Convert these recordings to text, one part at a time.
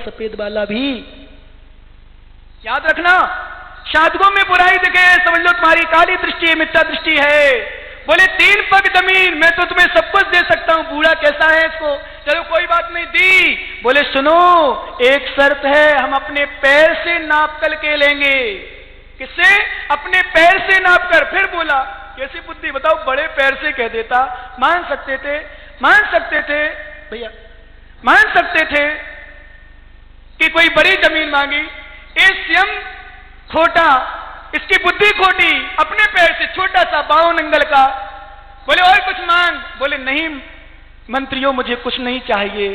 सफेद वाला भी। याद रखना, साधुओं में बुराई दिखे समझ लो तुम्हारी काली दृष्टि है, मिथ्या दृष्टि है। बोले 3 पग जमीन, मैं तो तुम्हें सब कुछ दे सकता हूं, बूढ़ा कैसा है इसको, चलो कोई बात नहीं दी। बोले सुनो, एक शर्त है, हम अपने पैर से नाप कर के लेंगे। किससे? अपने पैर से नाप कर। फिर बोला कैसी बुद्धि बताओ, बड़े पैर से कह देता, मान सकते थे भैया, मान सकते थे कि कोई बड़ी जमीन मांगी, ये स्वयं खोटा, इसकी बुद्धि खोटी, अपने पैर से छोटा सा 52 अंगल का। बोले और कुछ मांग। बोले नहीं मंत्रियों, मुझे कुछ नहीं चाहिए,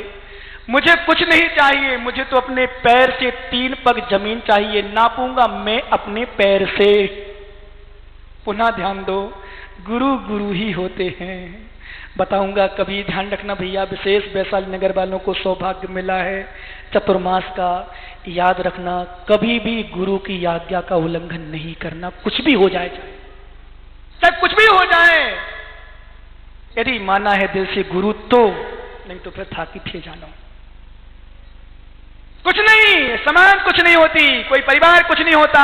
मुझे कुछ नहीं चाहिए, मुझे तो अपने पैर से 3 पग जमीन चाहिए, नापूंगा मैं अपने पैर से। पुनः ध्यान दो, गुरु गुरु ही होते हैं। बताऊंगा कभी, ध्यान रखना भैया, विशेष वैशाली नगर वालों को सौभाग्य मिला है चतुर्मास का। याद रखना, कभी भी गुरु की आज्ञा का उल्लंघन नहीं करना, कुछ भी हो जाए, चाहे कुछ भी हो जाए। यदि माना है दिल से गुरु तो, नहीं तो फिर थाकी थे जानो। कुछ नहीं, समान कुछ नहीं होती, कोई परिवार कुछ नहीं होता,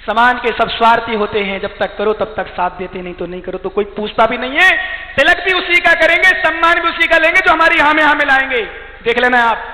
समान के सब स्वार्थी होते हैं। जब तक करो तब तक साथ देते, नहीं तो नहीं करो तो कोई पूछता भी नहीं है। तिलक भी उसी का करेंगे, सम्मान भी उसी का लेंगे जो हमारी यहाँ में मिलाएंगे। देख लेना आप,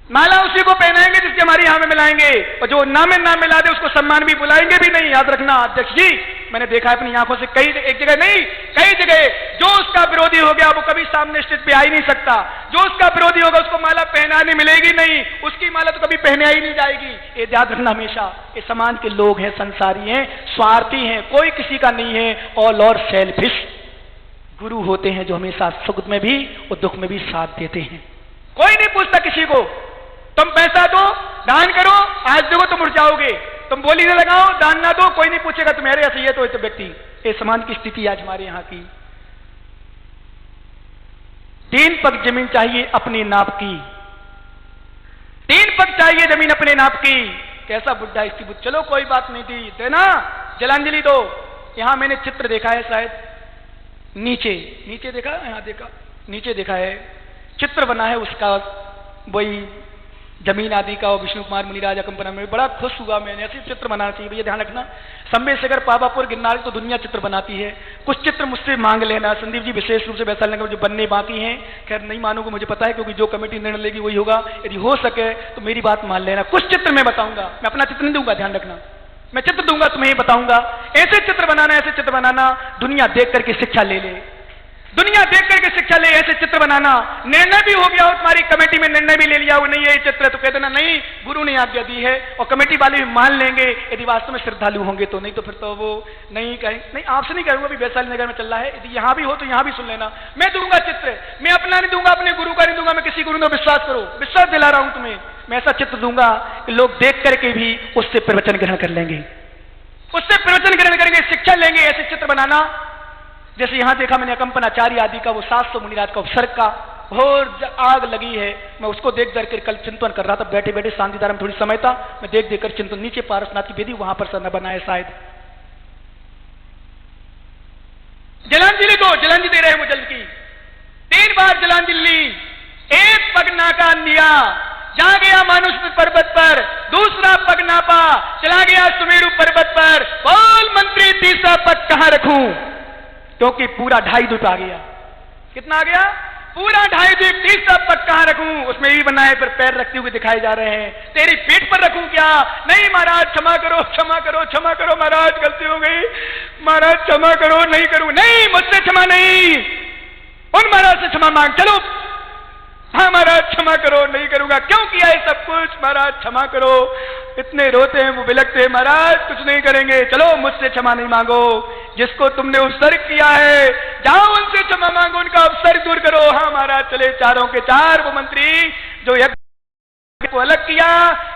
माला उसी को पहनाएंगे जिसके हमारी यहाँ में मिलाएंगे, और जो नाम में नाम मिला दे उसको सम्मान भी बुलाएंगे भी नहीं। याद रखना अध्यक्ष जी, मैंने देखा है अपनी आंखों से, कई एक जगह नहीं कई जगह, जो उसका विरोधी हो गया वो कभी सामने स्टेज पे आ ही नहीं सकता। जो उसका विरोधी होगा उसको माला पहनाने मिलेगी नहीं, उसकी माला तो कभी पहने ही नहीं जाएगी। ये याद रखना हमेशा। ये समाज के लोग हैं, संसारी हैं, स्वार्थी हैं, कोई किसी का नहीं है, ऑल और सेल्फिश। गुरु होते हैं जो हमेशा सुख में भी और दुख में भी साथ देते हैं। कोई नहीं पूछता किसी को, तुम पैसा दो, दान करो, आज देखो तुम उड़ जाओगे, तुम बोली न लगाओ, दान ना दो, कोई नहीं पूछेगा तुम्हारे ऐसे ही है तो व्यक्ति। ये समाज की स्थिति आज हमारे यहाँ की। 3 पग जमीन चाहिए अपने नाप की, 3 पग चाहिए जमीन अपने नाप की। कैसा बुढ़ा इसकी बुद्ध, चलो कोई बात नहीं थी, देना जलांजलि दो। यहां मैंने चित्र देखा है, शायद नीचे देखा, यहां देखा, नीचे देखा है, चित्र बना है उसका, वही जमीन आदि का, और विष्णु कुमार मुनिराजा कंपनी में। बड़ा खुश हुआ मैंने, ऐसे चित्र बनाना चाहिए भैया। ध्यान रखना, संबे शेखर पावापुर गिरनार तो दुनिया चित्र बनाती है, कुछ चित्र मुझसे मांग लेना संदीप जी, विशेष रूप से वैशाली नगर में जो बनने बाकी हैं। खैर नहीं मानोगे मुझे पता है, क्योंकि जो कमेटी निर्णय लेगी वही होगा। यदि हो सके तो मेरी बात मान लेना, कुछ चित्र मैं बताऊंगा, मैं अपना चित्र नहीं दूंगा, ध्यान रखना, मैं चित्र दूंगा तुम्हें बताऊंगा। ऐसे चित्र बनाना, ऐसे चित्र बनाना, दुनिया देख करके शिक्षा ले ले, दुनिया देख करके शिक्षा ले, ऐसे चित्र बनाना। निर्णय भी हो गया हो, तुम्हारी कमेटी में निर्णय भी ले लिया हो, नहीं है ये चित्र, तो कह देना नहीं गुरु ने आज्ञा दी है, और कमेटी वाले भी मान लेंगे यदि वास्तव में श्रद्धालु होंगे तो। नहीं तो फिर तो वो नहीं कहेंगे, नहीं आपसे नहीं कहूंगा, अभी वैशाली नगर में चल रहा है, यदि यहां भी हो तो यहां भी सुन लेना। मैं दूंगा चित्र, मैं अपना नहीं दूंगा, अपने गुरु का नहीं दूंगा, मैं किसी गुरु ने विश्वास करो, विश्वास दिला रहा हूं तुम्हें। मैं ऐसा चित्र दूंगा कि लोग देख करके भी उससे प्रवचन ग्रहण कर लेंगे, उससे प्रवचन ग्रहण करेंगे, शिक्षा लेंगे। ऐसे चित्र बनाना, जैसे यहां देखा मैंने कंपनाचार्य आदि का, वो 700 मुनिराज का उपसर्ग का और आग लगी है। मैं उसको देख कर कल चिंतन कर रहा था, बैठे बैठे शांतिधारा में थोड़ी समय था, मैं देख देख कर चिंतन, नीचे पारसनाथ की वेदी वहां पर सर न बनाए शायद। जलांजलि दो, जलांजलि दे रहे हैं वो जल की, 3 बार जलांजलि। 1 पग नाका लिया, जा गया मानुष पर्वत पर, दूसरा पग नापा, चला गया सुमेरु पर्वत पर। बोल मंत्री, तीसरा पग कहां रखूं, क्योंकि पूरा 2.5 द्वीप आ गया। कितना आ गया? पूरा 2.5 द्वीप। तीसरा पग कहां रखूं, उसमें भी बना है, फिर पैर रखते हुए दिखाए जा रहे हैं। तेरी पीठ पर रखूं क्या? नहीं महाराज क्षमा करो, क्षमा करो, क्षमा करो महाराज, गलती हो गई महाराज, क्षमा करो, नहीं करूं। नहीं, मुझसे क्षमा नहीं, उन महाराज से क्षमा मांग। चलो, हाँ महाराज क्षमा करो, नहीं करूंगा। क्यों किया है सब कुछ महाराज, क्षमा करो। इतने रोते हैं वो, बिलखते हैं, महाराज कुछ नहीं करेंगे, चलो मुझसे क्षमा नहीं मांगो। जिसको तुमने उपसर्ग किया है जाओ उनसे क्षमा मांगो, उनका उपसर्ग दूर करो। हाँ महाराज चले, चारों के 4 वो मंत्री जो यज्ञ को अलग किया,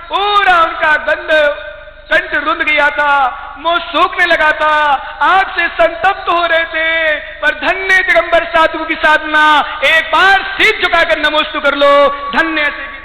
पूरा उनका गंध कंठ रुंध गया था, मुंह सूखने लगा था, आग से संतप्त हो रहे थे। पर धन्य दिगंबर साधु की साधना, एक बार सीध झुकाकर नमोस्तु कर लो। धन्य से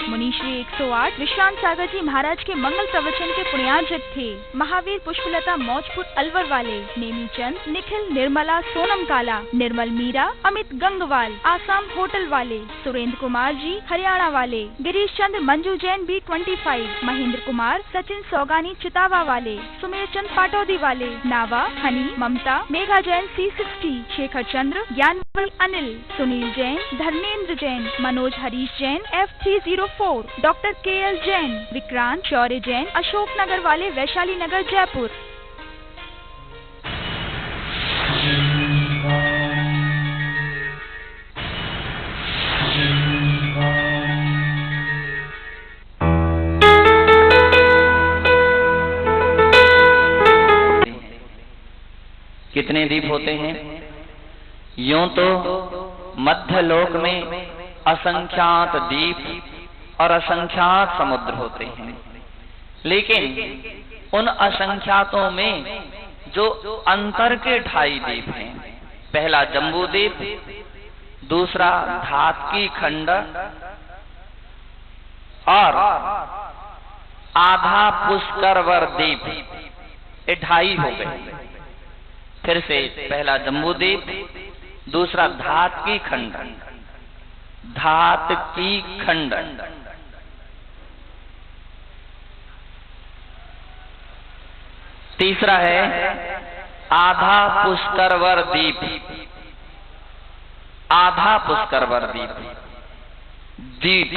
मनीश्री 108 विश्रांत सागर जी महाराज के मंगल प्रवचन के पुण्यार्जक थे महावीर पुष्पलता मौजपुर अलवर वाले, नेमीचंद, निखिल, निर्मला, सोनम काला, निर्मल मीरा, अमित गंगवाल आसाम होटल वाले, सुरेंद्र कुमार जी हरियाणा वाले, गिरीश चंद्र मंजू जैन B25, महेंद्र कुमार, सचिन सौगानी चितावा वाले, सुमेर चंद पाटौदी वाले, Nava, Honey, Mamta, Megha Jain C60, Shekhar Chandra, Gyanwal Anil, Sunil Jain, Dharmendra Jain, Manoj Harish Jain F304, doctor KL Jain, Vikrant, Shaurya Jain, Ashok Nagar वाले, वैशाली नगर जयपुर। कितने दीप होते हैं? यूं तो मध्य लोक में असंख्यात दीप और असंख्यात समुद्र होते हैं, लेकिन उन असंख्यातों में जो अंतर के 2.5 दीप हैं, पहला जम्बू दीप, दूसरा धातकी खंड और आधा पुष्करवर दीप, ये 2.5 हो गए। फिर से पहला जम्बूदीप, दूसरा धातकी खंड, धातकी खंड, तीसरा है आधा पुष्करवर दीप, आधा पुष्करवर दीप, दीप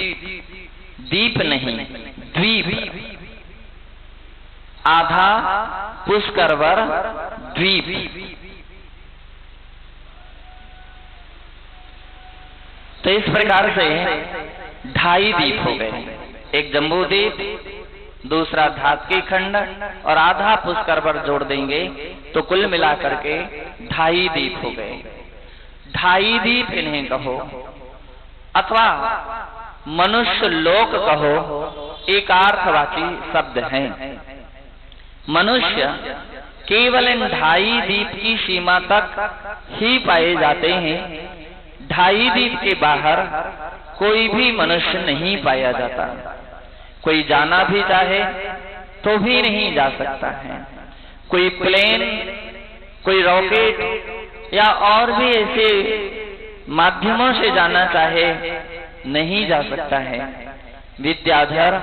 दीप नहीं द्वीप, आधा पुष्करवर द्वीप। तो इस प्रकार से 2.5 दीप हो गए, एक जम्बू दीप, दूसरा धातकी खंड और आधा पुष्करवर जोड़ देंगे तो कुल मिलाकर के 2.5 दीप हो गए। 2.5 दीप इन्हें कहो अथवा मनुष्य लोक कहो, एकार्थवाची शब्द हैं। मनुष्य केवल इन 2.5 दीप की सीमा तक ही पाए जाते हैं। 2.5 दीप के बाहर कोई भी मनुष्य नहीं पाया जाता। कोई जाना भी चाहे तो भी नहीं जा सकता है। कोई प्लेन, कोई रॉकेट या और भी ऐसे माध्यमों से जाना चाहे नहीं जा सकता है। विद्याधर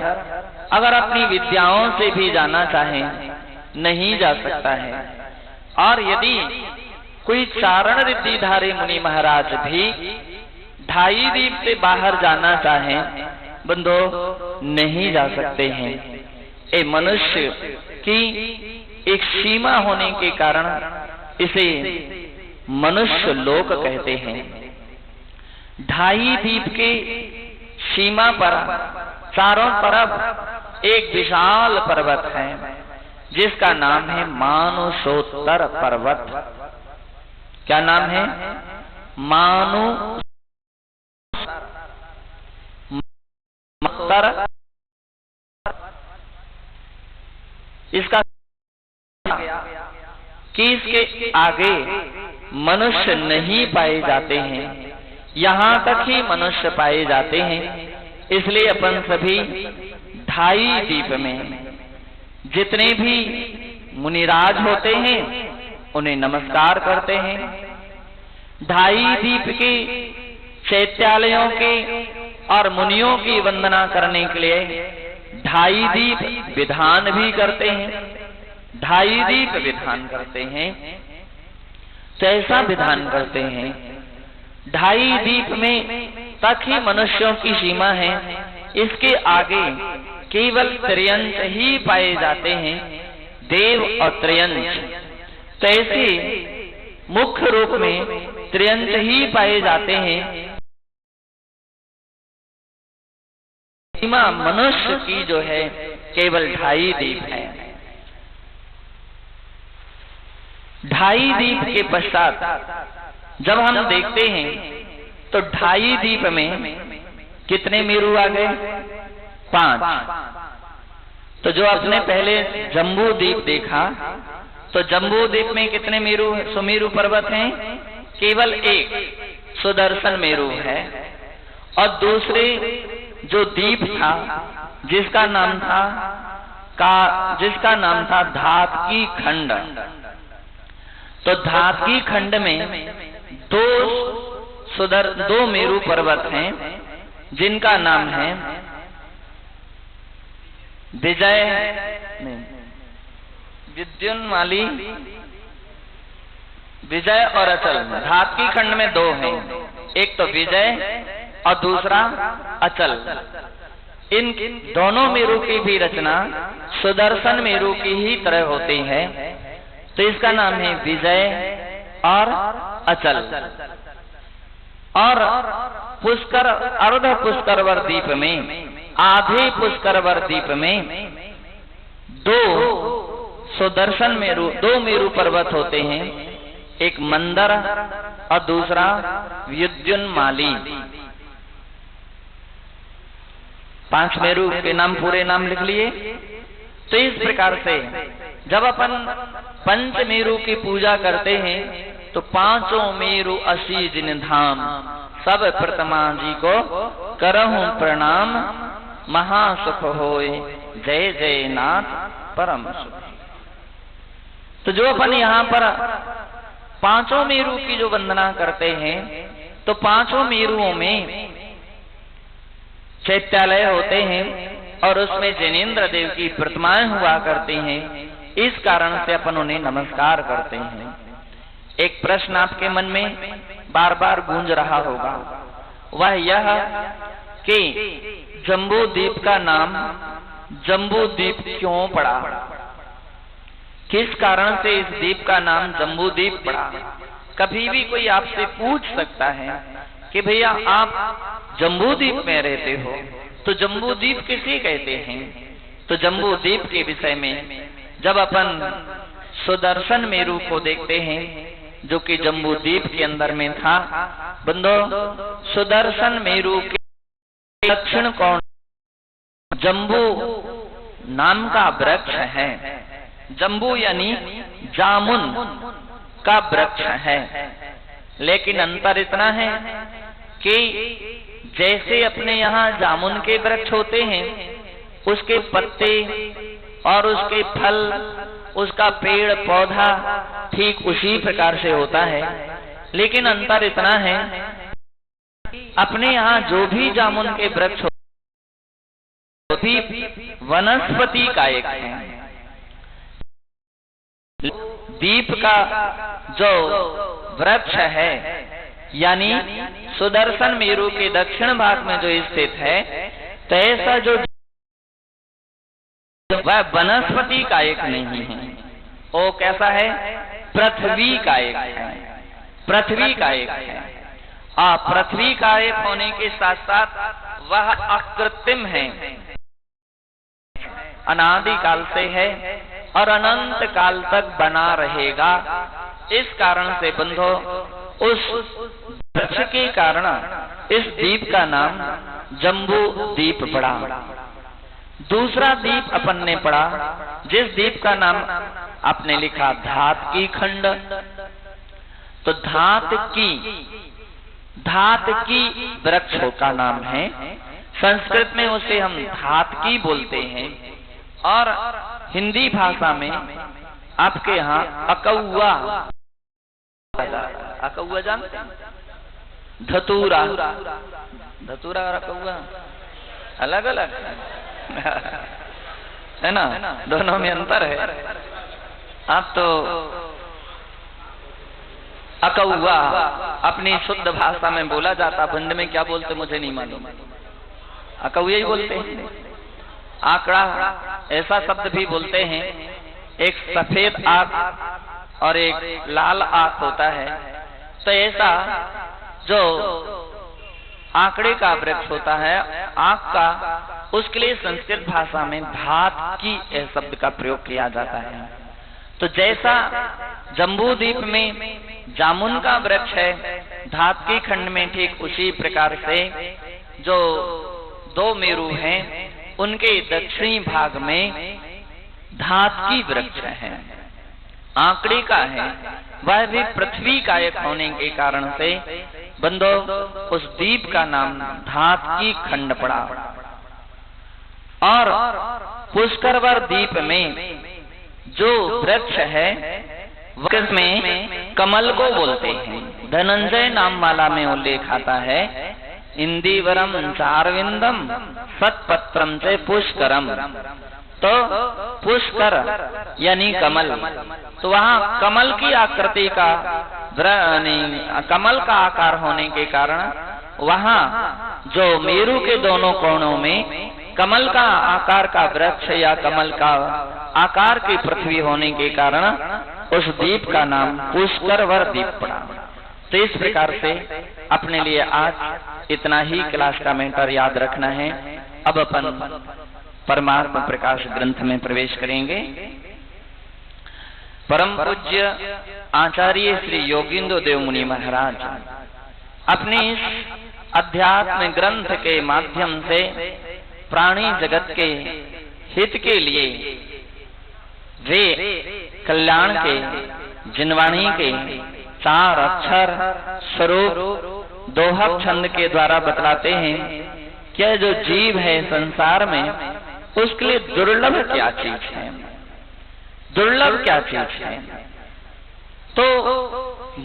अगर अपनी विद्याओं से भी जाना चाहे नहीं जा सकता है। और यदि कोई चारण रिद्धिधारी मुनि महाराज भी 2.5 दीप से बाहर जाना चाहे, बंधो नहीं जा सकते हैं। ये मनुष्य की एक सीमा होने के कारण इसे मनुष्य लोक कहते हैं। 2.5 दीप के सीमा पर चारों तरफ एक विशाल पर्वत है जिसका नाम है मानुषोत्तर पर्वत। क्या नाम है? मानुषोत्तर। इसका कि इसके आगे मनुष्य नहीं पाए जाते हैं, यहाँ तक ही मनुष्य पाए जाते हैं। इसलिए अपन सभी 2.5 दीप में जितने भी मुनिराज होते हैं उन्हें नमस्कार करते हैं। 2.5 दीप के चैत्यालयों के और मुनियों की वंदना करने के लिए 2.5 दीप विधान भी करते हैं। 2.5 दीप विधान करते हैं, तो ऐसा विधान करते हैं 2.5 दीप में तक ही मनुष्यों की सीमा है। इसके आगे केवल त्रयंश ही पाए जाते हैं, देव और त्रयंश। तो ऐसे मुख्य रूप में त्रयंश ही पाए जाते हैं। सीमा मनुष्य की जो है केवल 2.5 दीप है। 2.5 दीप के पश्चात जब हम देखते हैं तो 2.5 दीप में कितने मेरु आ गए? 5। तो जो आपने पहले जम्बू दीप देखा, तो जम्बू दीप में कितने मेरु, सुमेरु पर्वत हैं? केवल एक सुदर्शन मेरु है। और दूसरे जो दीप था जिसका नाम था धातकी खंड। तो धातकी खंड में दो मेरु पर्वत हैं, जिनका नाम है विद्युन्माली, विजय और अचल। धातकी खंड में दो हैं, एक तो विजय और दूसरा अचल। इन दोनों मेरु की भी रचना सुदर्शन मेरु की ही तरह होती है। तो इसका नाम है विजय और अचल। और पुष्कर अर्ध पुष्करवर द्वीप में, आधे पुष्करवर द्वीप में दो मेरु पर्वत होते हैं, एक मंदर और दूसरा विद्युन्माली। 5 मेरु के नाम, पूरे नाम लिख लिए। तो इस प्रकार से जब अपन पंच मेरु की पूजा करते हैं तो 5 मेरु असी जिन धाम, सब प्रथमा जी को करहूं प्रणाम, महासुख होए जय जय नाथ परम सुख। तो जो अपन यहाँ पर 5 मेरु की जो वंदना करते हैं, तो 5 मेरुओं में चैत्यालय होते हैं और उसमें जैनेन्द्र देव की प्रतिमाएं हुआ करती हैं। इस कारण से अपन उन्हें नमस्कार करते हैं। एक प्रश्न आपके मन में बार बार गूंज रहा होगा, वह यह कि जम्बू द्वीप का नाम जम्बू द्वीप क्यों पड़ा? किस कारण से इस द्वीप का नाम जम्बू द्वीप पड़ा? कभी भी कोई आपसे पूछ सकता है कि भैया आप जम्बू द्वीप में रहते हो, तो जम्बू द्वीप किसे कहते हैं? तो जम्बू द्वीप के विषय में जब अपन सुदर्शन मेरु को देखते हैं, जो कि जम्बू द्वीप के अंदर में था। बंदो, सुदर्शन मेरु के दक्षिण कोण जम्बू नाम का वृक्ष है। जम्बू यानी जामुन का वृक्ष है। लेकिन अंतर इतना है कि जैसे अपने यहाँ जामुन के वृक्ष होते हैं, उसके पत्ते और उसके फल, उसका पेड़ पौधा ठीक उसी प्रकार से होता है। लेकिन अंतर इतना है, अपने यहाँ जो भी जामुन के वृक्ष होते वनस्पति कायक है। द्वीप का जो वृक्ष है, यानी सुदर्शन मेरु के दक्षिण भाग में जो स्थित है, तो ऐसा जो वह वनस्पति कायक नहीं है, वो कैसा है? पृथ्वी कायक है। पृथ्वी कायक है। पृथ्वी कायक होने के साथ साथ वह अकृत्रिम है, अनादि काल से है और अनंत काल तक बना रहेगा। इस कारण से बंधो, उस वृक्ष के कारण इस द्वीप का नाम जम्बू द्वीप पड़ा। दूसरा द्वीप अपन ने पढ़ा, जिस द्वीप का नाम आपने लिखा धातकी खंड। तो धातकी वृक्षों का नाम है। संस्कृत में उसे हम धातकी बोलते हैं और हिंदी भाषा में आपके यहाँ अकौआ जानते हैं? धतूरा और अकौआ अलग अलग है ना, दोनों में अंतर है। आप तो अकौआ अपनी शुद्ध भाषा में बोला जाता, बंद में क्या बोलते मुझे नहीं मालूम, अकौआ ही बोलते हैं। आंकड़ा ऐसा शब्द भी बोलते हैं। एक सफेद आंख और एक लाल आंख होता है। तो ऐसा जो आंकड़े का वृक्ष होता है, आंख का, उसके लिए संस्कृत भाषा में धातकी शब्द का प्रयोग किया जाता है। तो जैसा जम्बू द्वीप में जामुन का वृक्ष है, धातकी खंड में ठीक उसी प्रकार से जो 2 मेरु हैं, उनके दक्षिणी भाग में धातकी वृक्ष है, आंकड़े का है। वह भी पृथ्वी कायक होने के कारण से बंदो उस द्वीप का नाम धातकी खंड पड़ा। और पुष्करवर द्वीप में जो वृक्ष है उसमें कमल को बोलते हैं। धनंजय नाम माला में उल्लेख आता है, इंदीवरम चारविंदम सतपत्रम से पुष्करम। तो पुष्कर यानी कमल, तो वहाँ कमल की आकृति का कमल का आकार होने के कारण वहाँ जो मेरु के दोनों कोणों में कमल का आकार का वृक्ष या कमल का आकार की पृथ्वी होने के कारण उस द्वीप का नाम पुष्करवर द्वीप पड़ा। तो इस प्रकार से अपने लिए आज इतना ही क्लास का मैटर याद रखना है। अब अपन परमात्मा प्रकाश ग्रंथ में प्रवेश करेंगे। परम पूज्य आचार्य श्री योगींद्र देव मुनि महाराज अपने इस अध्यात्म ग्रंथ के माध्यम से प्राणी जगत के हित के लिए वे कल्याण के जिनवाणी के 4 अक्षर स्वरूप दोहक छंद के द्वारा बतलाते हैं कि जो जीव है संसार में उसके लिए दुर्लभ क्या चीज है, दुर्लभ क्या चीज है। तो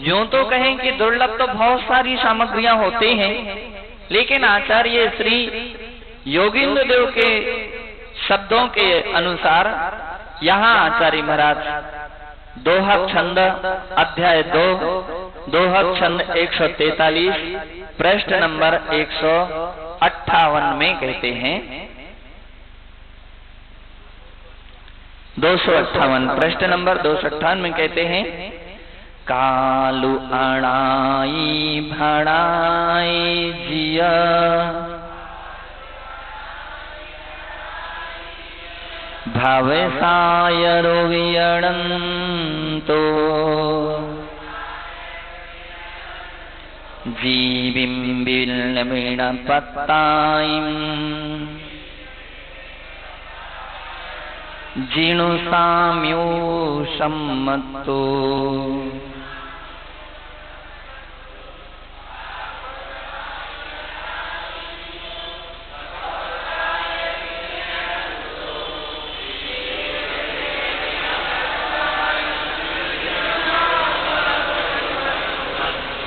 यूं तो कहें कि दुर्लभ तो बहुत सारी सामग्रियां होती हैं, लेकिन आचार्य श्री योगींद्र देव के शब्दों के अनुसार यहाँ आचार्य महाराज दोहक छंद अध्याय 2 दोहक छंद 143 पृष्ठ नंबर 158 में कहते हैं, 258 पृष्ठ नंबर 258 में कहते हैं, कालु अणाई भणाई जिया भवसायरो वियणन्तो जीविं बिल्लमीण पत्ताईं जीणु साम्यो सम्मतो।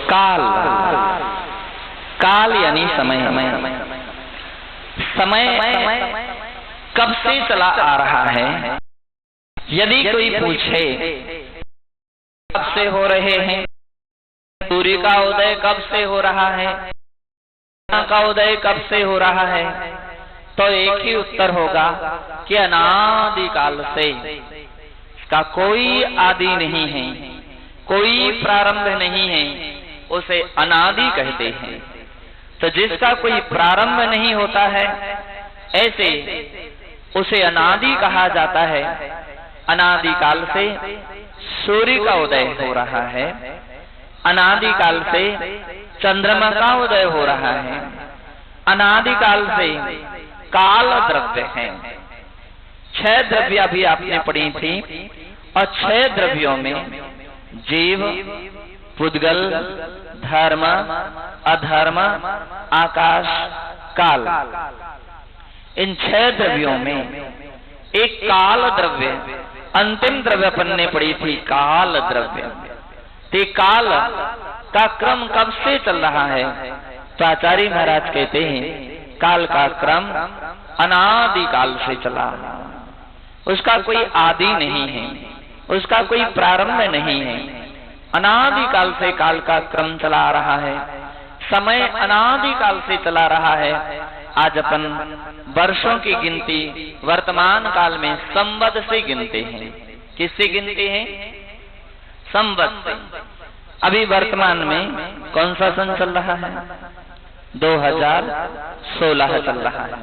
काल, काल यानी समय। समय कब से चला आ रहा है। यदि कोई पूछे कब से हो रहे हैं, सूर्य का उदय कब से हो रहा है, का उदय कब से हो रहा है, तो एक ही उत्तर होगा कि अनादि काल से। इसका कोई आदि नहीं है, कोई प्रारंभ नहीं है, उसे अनादि कहते हैं। तो जिसका कोई प्रारंभ नहीं होता है ऐसे उसे अनादि कहा जाता है। अनादि काल से सूर्य का उदय हो रहा है, अनादि काल से चंद्रमा का उदय हो रहा है, अनादि काल से काल द्रव्य है। 6 द्रव्य भी आपने पढ़ी थी और 6 द्रव्यों में जीव, पुद्गल, धर्म, अधर्म, आकाश, काल, इन 6 द्रव्यों में एक काल द्रव्य, अंतिम द्रव्य अपन ने पढ़ी थी काल द्रव्य। ते काल का क्रम कब से चल रहा है, तो आचार्य महाराज कहते हैं काल का क्रम अनादि काल से चला, उसका कोई आदि नहीं है, उसका कोई प्रारंभ नहीं है। अनादि काल से काल का क्रम चला आ रहा है, समय अनादि काल से चला रहा है। आज अपन वर्षों की गिनती वर्तमान काल में संवत से गिनते हैं। किससे गिनते हैं? संवत से। अभी वर्तमान में कौन सा सन चल रहा है? 2016 चल रहा है।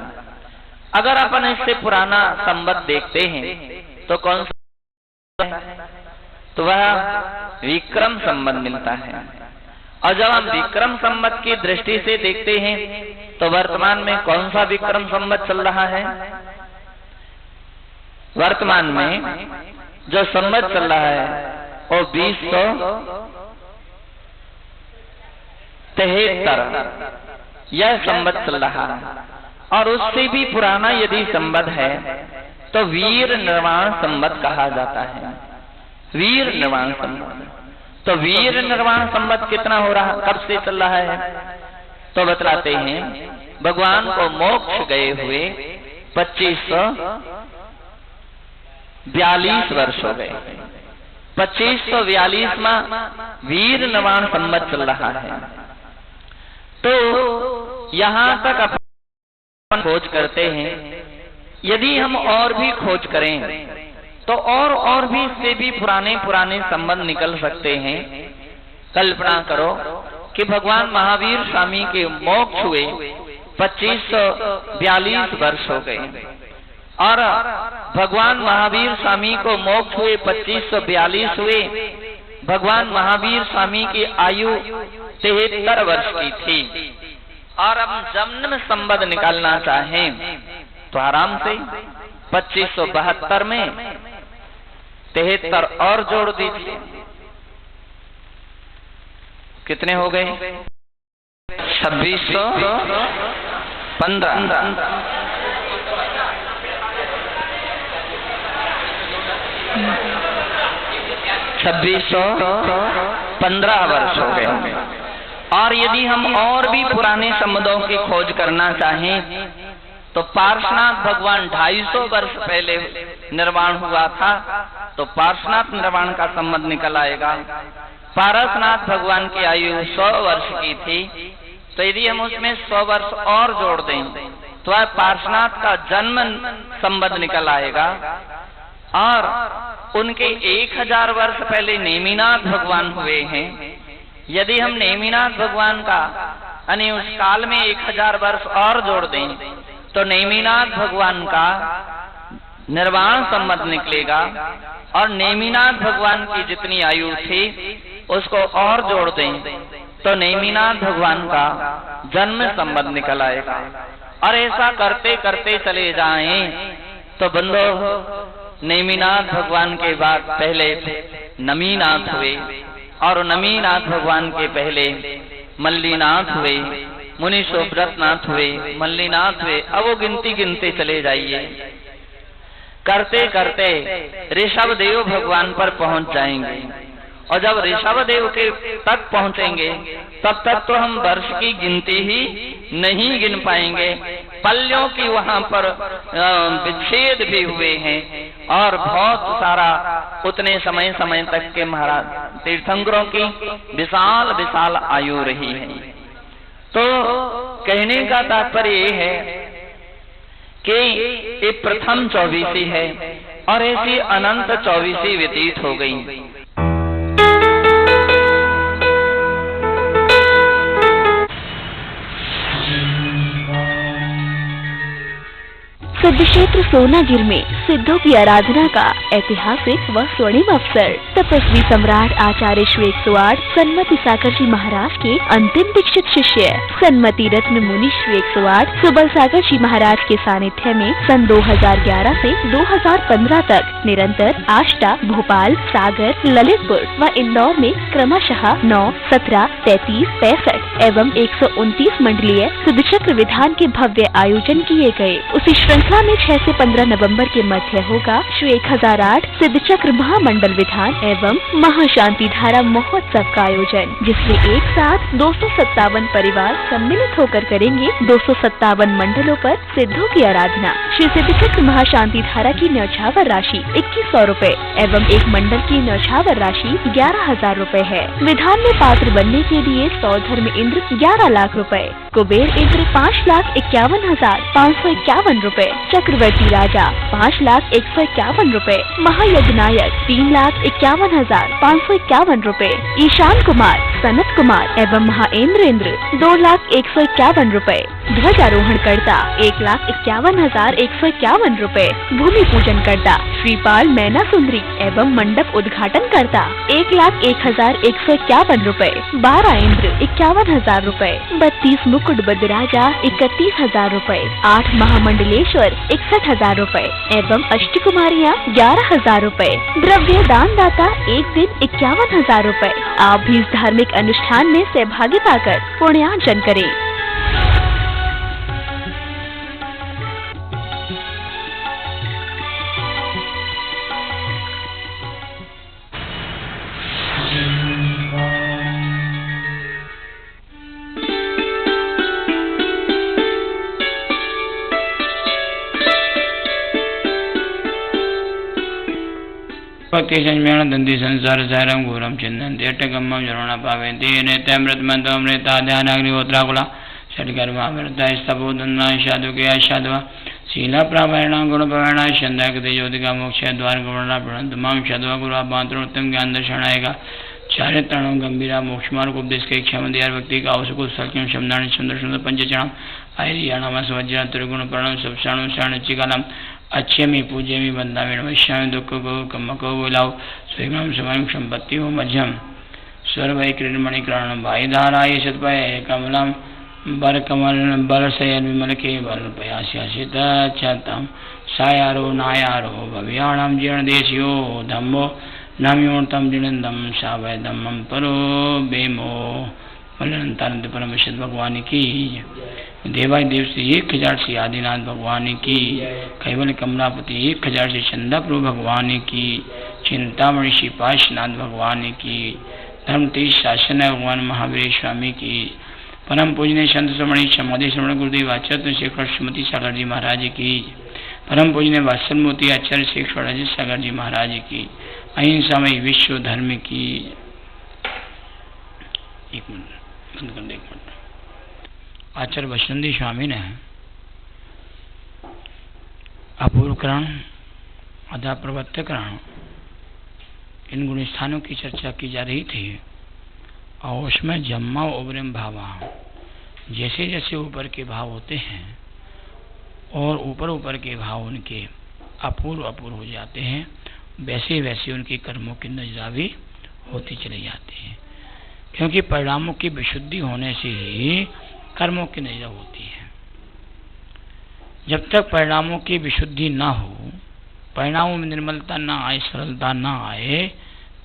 अगर अपन इससे पुराना संवत देखते हैं तो कौन सा है? तो वह विक्रम संवत मिलता है। और जब हम विक्रम संवत की दृष्टि से देखते हैं तो वर्तमान में कौन सा विक्रम संवत चल रहा है? वर्तमान में जो संवत चल रहा है वो 2073 यह संवत चल रहा है। और उससे भी पुराना यदि संबंध है तो वीर निर्वाण संबंध कहा जाता है। वीर निर्वाण संबंध, तो वीर निर्वाण संबंध कितना हो रहा, कब से चल रहा है? तो बतलाते हैं, भगवान को मोक्ष गए हुए 2542 वर्ष हो गए। 2542वां वीर निर्वाण संबंध चल रहा है। तो यहां तक अपन खोज करते हैं। यदि हम और भी खोज करें तो और भी इससे भी पुराने संबंध निकल सकते हैं। कल्पना करो कि भगवान महावीर स्वामी के मोक्ष हुए 2542 वर्ष हो गए और भगवान महावीर स्वामी को मोक्ष हुए 2542 हुए। भगवान महावीर स्वामी की आयु 73 वर्ष की थी और अब जन्म संबंध निकालना चाहें तो आराम से 2572 में 73 और जोड़ दीजिए, कितने हो गए? 2615। 2615 वर्ष हो गए। और यदि हम और भी पुराने संबंधों की खोज करना चाहें तो पार्श्वनाथ भगवान 250 वर्ष पहले निर्वाण हुआ था, तो पार्श्वनाथ निर्वाण का संबंध निकल आएगा। पारसनाथ भगवान की आयु 100 वर्ष की थी, तो यदि हम उसमें 100 वर्ष और जोड़ दें तो पार्श्वनाथ का जन्म संबंध निकल आएगा। और उनके 1000 वर्ष पहले नेमिनाथ भगवान हुए हैं। यदि हम नेमिनाथ भगवान का यानी उस काल में 1000 वर्ष और जोड़ दें तो नेमिनाथ भगवान का निर्वाण संबंध निकलेगा। और नेमिनाथ भगवान की जितनी आयु थी उसको और जोड़ दें तो नेमिनाथ भगवान का जन्म संबंध निकल आएगा। और ऐसा करते करते चले जाएं तो बंदो नेमिनाथ भगवान के बाद पहले नमीनाथ हुए और नमीनाथ भगवान के पहले मल्लीनाथ हुए, मुनिशोभ्रतनाथ हुए, मल्लीनाथ हुए। अब वो गिनते चले जाइए, करते करते ऋषभ देव भगवान पर पहुंच जाएंगे। और जब ऋषभ देव के तक पहुंचेंगे तब तक तो हम वर्ष की गिनती ही नहीं गिन पाएंगे। पल्यों की वहां पर विच्छेद भी हुए हैं और बहुत सारा उतने समय तक के महाराज तीर्थंकरों की विशाल आयु रही है। तो कहने का तात्पर्य ये है कि ये प्रथम 24 है और ऐसी अनंत 24 व्यतीत हो गई। सिद्ध क्षेत्र सोनागिर में सिद्धों की आराधना का ऐतिहासिक व स्वर्णिम अवसर। तपस्वी सम्राट आचार्य श्री 108 सन्मति सागर जी महाराज के अंतिम दीक्षित शिष्य सन्मति रत्न मुनि श्री 108 सुबल सागर जी महाराज के सानिध्य में सन 2011 से 2015 तक निरंतर आष्टा, भोपाल, सागर, ललितपुर व इंदौर में क्रमशः 9, 17, 33, 65 एवं 129 मंडलीय सिद्ध चक्र विधान के भव्य आयोजन किए गए। उसी श्रृंखला में 6 से 15 नवंबर के मध्य होगा श्री 1008 सिद्ध चक्र महामंडल विधान एवं महाशांति धारा महोत्सव का आयोजन, जिसमें एक साथ 257 परिवार सम्मिलित होकर करेंगे 257 मंडलों पर सिद्धों की आराधना। श्री सिद्ध चक्र महाशांति धारा की न्यौछावर राशि 2100 रूपए एवं एक मंडल की न्यौछावर राशि 11,000 रूपए है। विधान में पात्र बनने के लिए सौधर्म इंद्र 11 लाख रूपए, कुबेर इंद्र 5,51,551 रूपए, चक्रवर्ती राजा 5,01,51 रूपए, महायज्ञ नायक 3,51,551 रूपए, ईशान कुमार, सनत कुमार एवं महाएंद्र इंद्र 2,01,51 रूपए, ध्वजारोहण करता 1,51,151 रूपए, भूमि पूजन करता श्रीपाल मैना सुंदरी एवं मंडप उद्घाटन करता 1,01,151 रूपए, 12 इंद्र 51,000 रूपए, 32 मुकुट बद्ध राजा 31,000 रूपए, 8 महामंडलेश्वर 61,000 रूपए एवं अष्टकुमारियाँ 11,000 रूपए। द्रव्य दान दाता एक दिन 51,000 रूपए। आप भी इस धार्मिक अनुष्ठान में सहभागिता कर पुण्यार्जन करें। भक्ति संयमेन दंती संसार सारम घोरम चिंतन्ति अट्टकम्मं जरोण पावन्ति नित्यमृतमन्तमृता ध्यानाग्निहोत्राकुला षट्कर्मामृता स्तपोदन्ना साधुकया साधवा शीला प्रापायण गुणपायण छंदाकृति ज्योतिका मोक्ष द्वार गुणा प्रणत माम साधवा गुरु मातृत्तम ज्ञान दर्शनाएगा चारित्रणम गंभीरा मोक्षमार्ग उपदेश के क्षम दिया व्यक्ति का अवसकुल सख्यम शब्दान सुंदर सुंदर पंचचरण आयरियाणाम स्वज्र त्रिगुण प्रणम सबसाणु शरण चिकालम अच्छेमी पूज्यमी बंदामी नमस्यामी दुख को कम को बोलाओ स्वीगम स्वयं संपत्ति हो मध्यम स्वर वै क्रीडमणि करण भाई धारा ये सतपय कमलम बर कमल बर शयन विमल के बल पयासित चतम सायारो नायारो भव्याणम जीर्ण देशियो धम्मो नम्योतम जिणंदम सावैदम परो बेमो मलनंतानंद परमेश्वर भगवान की देवाय देव से 1000 से आदिनाथ भगवान की कैवल कमलापति 1000 से चंदा प्रभु भगवान की चिंतामणि श्री पाशनाथ भगवान की धर्म तेज शासन भगवान महावीर स्वामी की परम पूजनीय संत श्रमणी समाधि श्रवण गुरुदेव आचार्य शेखर श्रीमती सागर जी महाराज की परम पूजनीय वात्सल मूर्ति आचार्य शेखर सागर जी महाराज की अहिंसामय विश्व धर्म की। एक मिनट बंद कर दे, एक मिनट। आचार्य वैष्णवी स्वामी ने अपूर्वकरण अधा प्रवर्तकरण इन गुण स्थानों की चर्चा की जा रही थी और उसमें जम्मा उबरम भावा जैसे जैसे ऊपर के भाव होते हैं और ऊपर ऊपर के भाव उनके अपूर्व अपूर्व हो जाते हैं वैसे वैसे उनके कर्मों की नजरा भी होती चली जाती है, क्योंकि परिणामों की विशुद्धि होने से ही कर्मों की नजरा होती है। जब तक परिणामों की विशुद्धि ना हो, परिणामों में निर्मलता ना आए, सरलता ना आए,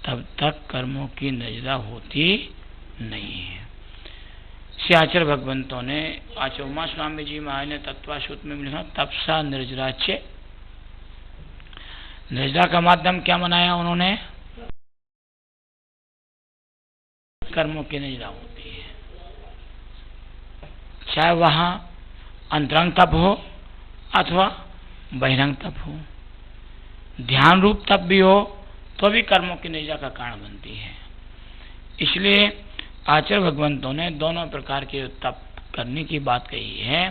तब तक कर्मों की नजरा होती नहीं है। श्री आचार्य भगवंतों ने आचार्य उमा स्वामी जी महाराज ने तत्वासूत में लिखा तपसा निर्जराच्य। निर्जरा का माध्यम क्या बनाया उन्होंने? कर्मों की नजरा होती है, चाहे वहां अंतरंग तप हो अथवा बहिरंग तप हो, ध्यान रूप तप भी हो तो भी कर्मों की नजरा का कारण बनती है। इसलिए आचार्य भगवंतों ने दोनों प्रकार के तप करने की बात कही है।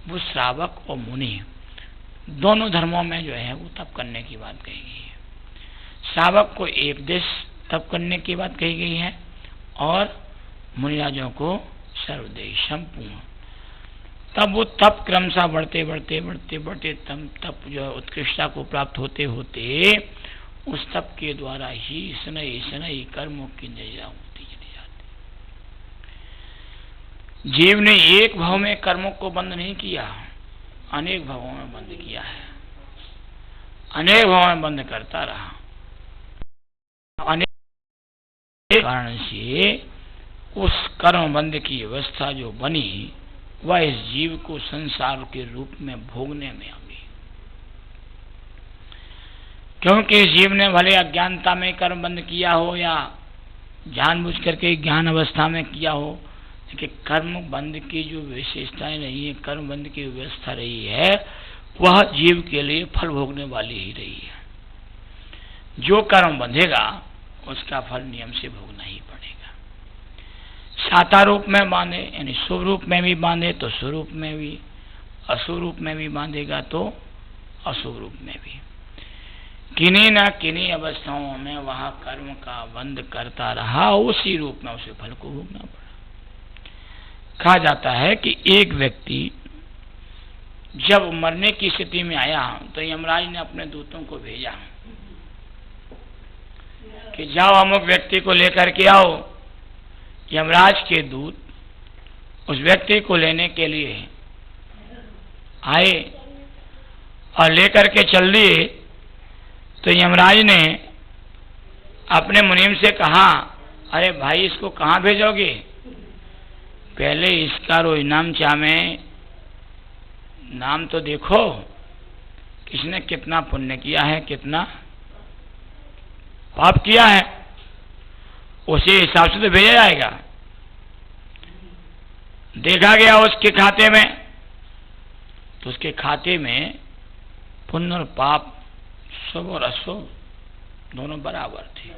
वो श्रावक और मुनि दोनों धर्मों में जो है वो तप करने की बात कही गई है। श्रावक को एक देश तप करने की बात कही गई है और मुनिराजों को सर्वदेश संपूर्ण। तब वो तप क्रमशः बढ़ते बढ़ते बढ़ते बढ़ते तप जो है उत्कृष्टता को प्राप्त होते होते उस तप के द्वारा ही शनै शनै कर्मों की नजरा होती चली जाती। जीव ने एक भाव में कर्मों को बंद नहीं किया, अनेक भावों में बंद किया है, अनेक भावों में बंद करता रहा। अनेक कारण से उस कर्म बंद की व्यवस्था जो बनी वह इस जीव को संसार के रूप में भोगने में आ गई, क्योंकि जीव ने भले अज्ञानता में कर्म बंद किया हो या जानबूझ करके ज्ञान अवस्था में किया हो, लेकिन कर्म बंद की जो विशेषताएं रही है, कर्म बंद की व्यवस्था रही है, वह जीव के लिए फल भोगने वाली ही रही है। जो कर्म बंधेगा उसका फल नियम से भोगना ही पड़ेगा। साता रूप में बांधे यानी शुभ रूप में भी बांधे तो स्वरूप में भी, अशुभ रूप में भी बांधेगा तो अशुभ रूप में भी। किन्हीं न किन्हीं अवस्थाओं में वह कर्म का बंध करता रहा, उसी रूप में उसे फल को भोगना पड़ा। कहा जाता है कि एक व्यक्ति जब मरने की स्थिति में आया तो यमराज ने अपने दूतों को भेजा कि जाओ अमुक व्यक्ति को लेकर के आओ। यमराज के दूत उस व्यक्ति को लेने के लिए आए और लेकर के चल दिए तो यमराज ने अपने मुनीम से कहा, अरे भाई इसको कहाँ भेजोगे? पहले इसका रोज नाम में नाम तो देखो, किसने कितना पुण्य किया है, कितना पाप किया है, उसी हिसाब से तो भेजा जाएगा। देखा गया उसके खाते में तो उसके खाते में पुण्य और पाप, शुभ और अशुभ दोनों बराबर थे।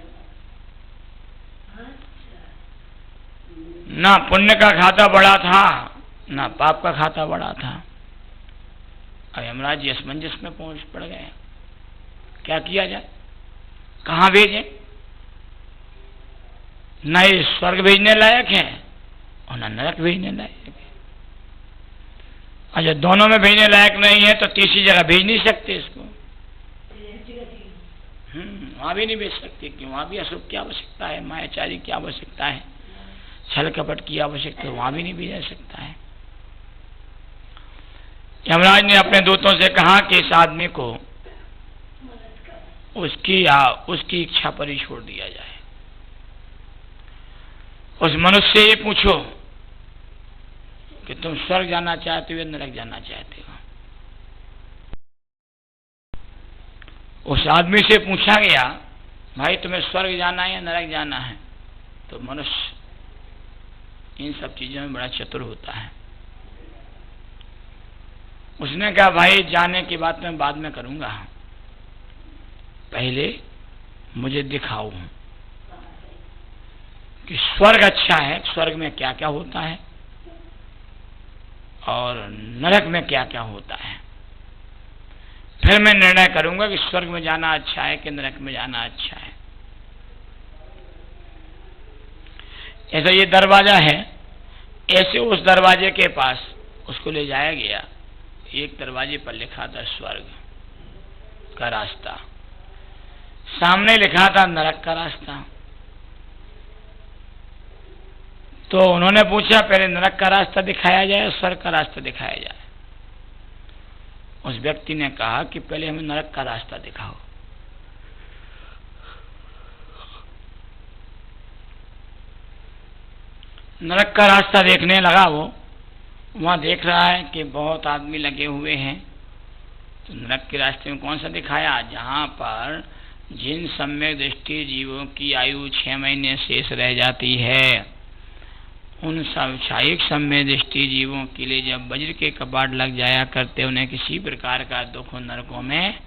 ना पुण्य का खाता बड़ा था, ना पाप का खाता बड़ा था। अब यमराज जी असमंजस में पहुंच पड़ गए, क्या किया जाए, कहां भेजें? न ये स्वर्ग भेजने लायक है और न नरक भेजने लायक है। अच्छा, दोनों में भेजने लायक नहीं है तो तीसरी जगह भेज नहीं सकते इसको। वहां भी नहीं भेज सकते, क्यों? वहां भी अशुभ की आवश्यकता है, मायाचारी की आवश्यकता है, छल कपट की आवश्यकता है, वहां भी नहीं भेजा सकता है। यमराज ने अपने दूतों से कहा कि इस आदमी को उसकी इच्छा पर ही छोड़ दिया जाए। उस मनुष्य से ये पूछो कि तुम स्वर्ग जाना चाहते हो या नरक जाना चाहते हो। उस आदमी से पूछा गया, भाई तुम्हें स्वर्ग जाना है या नरक जाना है? तो मनुष्य इन सब चीजों में बड़ा चतुर होता है। उसने कहा, भाई जाने की बात मैं बाद में करूंगा, पहले मुझे दिखाओ कि स्वर्ग अच्छा है, स्वर्ग में क्या क्या होता है और नरक में क्या क्या होता है, फिर मैं निर्णय करूंगा कि स्वर्ग में जाना अच्छा है कि नरक में जाना अच्छा है। ऐसा ये दरवाजा है, ऐसे उस दरवाजे के पास उसको ले जाया गया। एक दरवाजे पर लिखा था स्वर्ग का रास्ता, सामने लिखा था नरक का रास्ता। तो उन्होंने पूछा, पहले नरक का रास्ता दिखाया जाए, स्वर्ग का रास्ता दिखाया जाए। उस व्यक्ति ने कहा कि पहले हमें नरक का रास्ता दिखाओ। नरक का रास्ता देखने लगा वो, वहां देख रहा है कि बहुत आदमी लगे हुए हैं। तो नरक के रास्ते में कौन सा दिखाया? जहां पर जिन सम्यक दृष्टि जीवों की आयु 6 महीने शेष रह जाती है, उन साक्षायिक सम्यक दृष्टि जीवों के लिए जब वज्र के कपाट लग जाया करते, उन्हें किसी प्रकार का दुख नरकों में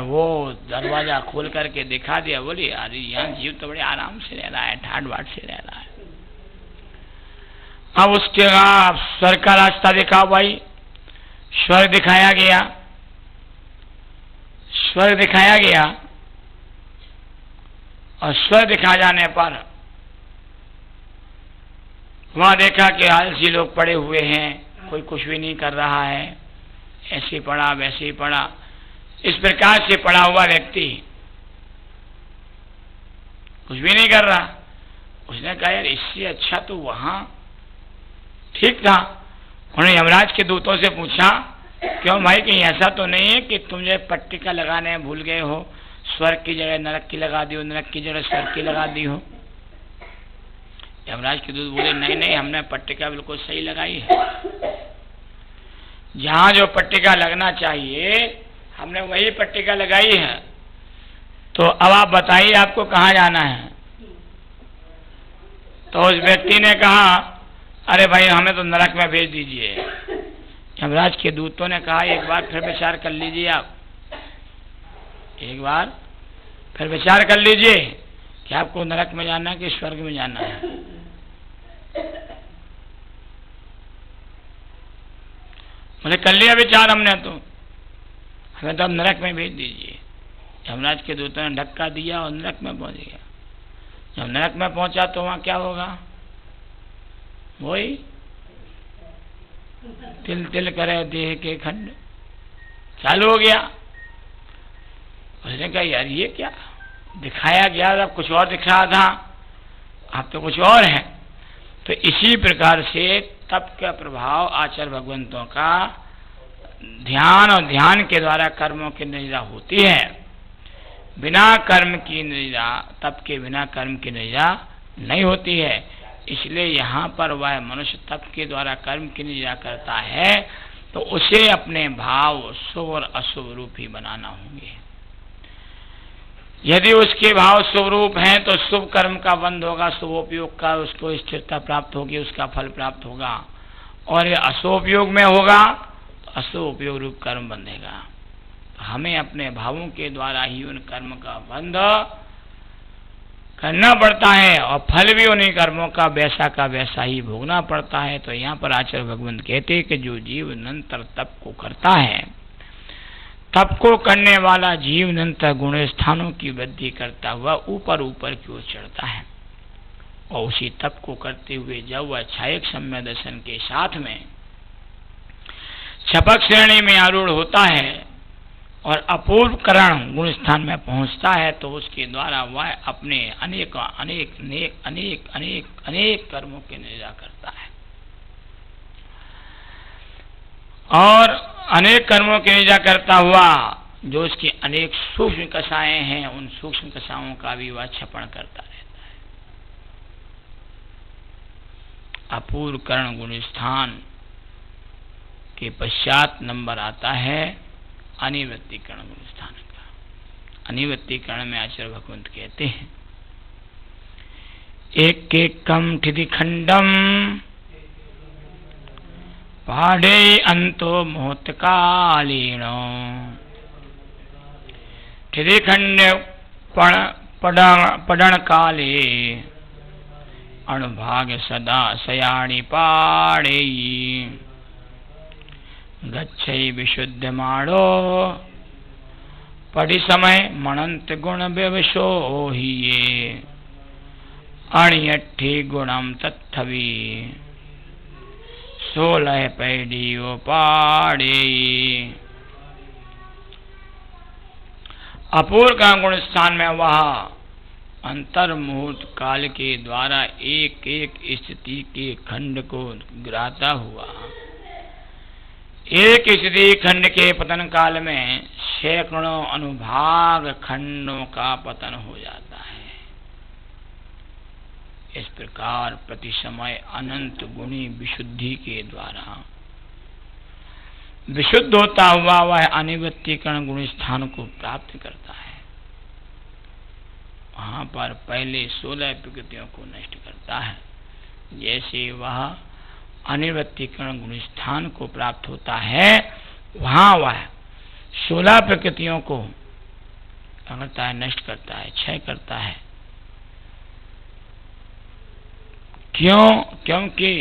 वो दरवाजा खोल करके दिखा दिया। बोली, अरे यहाँ जीव तो बड़े आराम से रह रहा है, ठाट बाट से रह रहा है। अब उसके बाद स्वर्ग का रास्ता दिखाओ भाई। स्वर्ग दिखाया गया, स्वर्ग दिखाया गया और स्वर्ग दिखा जाने पर वहां देखा कि आलसी लोग पड़े हुए हैं, कोई कुछ भी नहीं कर रहा है, ऐसे पड़ा वैसे ही पड़ा। इस प्रकार से पड़ा हुआ व्यक्ति कुछ भी नहीं कर रहा। उसने कहा, यार इससे अच्छा तो वहां ठीक था। उन्होंने यमराज के दूतों से पूछा, क्यों भाई, कहीं ऐसा तो नहीं है कि तुम जो पट्टिका लगाने भूल गए हो, स्वर्ग की जगह नरक की लगा दी हो, नरक की जगह स्वर्ग की लगा दी हो? यमराज के दूत बोले, नहीं नहीं, हमने पट्टिका बिल्कुल सही लगाई है। जहां जो पट्टिका लगना चाहिए हमने वही पट्टिका लगाई है। तो अब आप बताइए आपको कहाँ जाना है? तो उस व्यक्ति ने कहा, अरे भाई हमें तो नरक में भेज दीजिए। यमराज के दूतों ने कहा, एक बार फिर विचार कर लीजिए, आप एक बार फिर विचार कर लीजिए कि आपको नरक में जाना है कि स्वर्ग में जाना है। बोले, कर लिया विचार हमने, तो हमें तो अब नरक में भेज दीजिए। यमराज के दूतों ने धक्का दिया और नरक में पहुंच गया। जब नरक में पहुंचा तो वहां क्या होगा? वही तिल तिल करे देह के खंड चालू हो गया। उसने कहा, यार ये क्या दिखाया गया, अब कुछ और दिख रहा था, अब तो कुछ और है। तो इसी प्रकार से तप का प्रभाव आचार्य भगवंतों का ध्यान और ध्यान के द्वारा कर्मों की निद्रा होती है। बिना कर्म की निद्रा, तप के बिना कर्म की निद्रा नहीं होती है। इसलिए यहाँ पर वह मनुष्य तप के द्वारा कर्म की निद्रा करता है तो उसे अपने भाव शुभ और अशुभ रूप ही बनाना होंगे। यदि उसके भाव शुभ रूप हैं तो शुभ कर्म का बंध होगा, शुभोपयोग का उसको स्थिरता प्राप्त होगी, उसका फल प्राप्त होगा। और अशुभोपयोग में होगा तो अशुभ उपयोग रूप कर्म बंधेगा। हमें अपने भावों के द्वारा ही उन कर्म का बंध करना पड़ता है और फल भी उन्हीं कर्मों का वैसा ही भोगना पड़ता है। तो यहाँ पर आचार्य भगवंत कहते हैं कि जो जीव निरंतर तप को करता है, तप को करने वाला जीव निरंतर गुण स्थानों की वृद्धि करता हुआ ऊपर ऊपर की ओर चढ़ता है, और उसी तप को करते हुए जब वह छायक सम्य दर्शन के साथ में छपक श्रेणी में आरूढ़ होता है और अपूर्व करण गुण स्थान में पहुंचता है, तो उसके द्वारा वह अपने अनेक अनेक अनेक अनेक अनेक अनेक कर्मों के निजा करता है, और अनेक कर्मों के निजा करता हुआ जो उसकी अनेक सूक्ष्म कषाएं हैं, उन सूक्ष्म कषाओं का भी वह छपन करता रहता है। अपूर्व करण गुण स्थान के पश्चात नंबर आता है अनिवृत्तिकरण गुण स्थान का। अनिवृत्तिकरण में आचार्य भगवंत कहते हैं, एक एकम ठिधि खंडम पाढ़े अंतो मोहत कालीण ठिधि खंड पढ़न काले अणुभाग सदा सयाणी पाड़े गच्छै विशुद्ध माड़ो पढ़ि समय मणंत गुण व्यवशो हिये अणियठी गुणम तत्थवी 16 पैडियो पाड़े। अपूर्व का गुण स्थान में वह अंतर मुहूर्त काल के द्वारा एक एक स्थिति के खंड को गिराता हुआ एक स्थिति खंड के पतन काल में सैकड़ों अनुभाग खंडों का पतन हो जाता है। इस प्रकार प्रति समय अनंत गुणी विशुद्धि के द्वारा विशुद्ध होता हुआ वह अनिवृत्तिकरण गुण स्थान को प्राप्त करता है। वहां पर पहले 16 प्रकृतियों को नष्ट करता है। जैसे वह अनिवृत्तिकरण गुण स्थान को प्राप्त होता है, वहां वह 16 प्रकृतियों को करता है, नष्ट करता है, क्षय करता है। क्यों? क्योंकि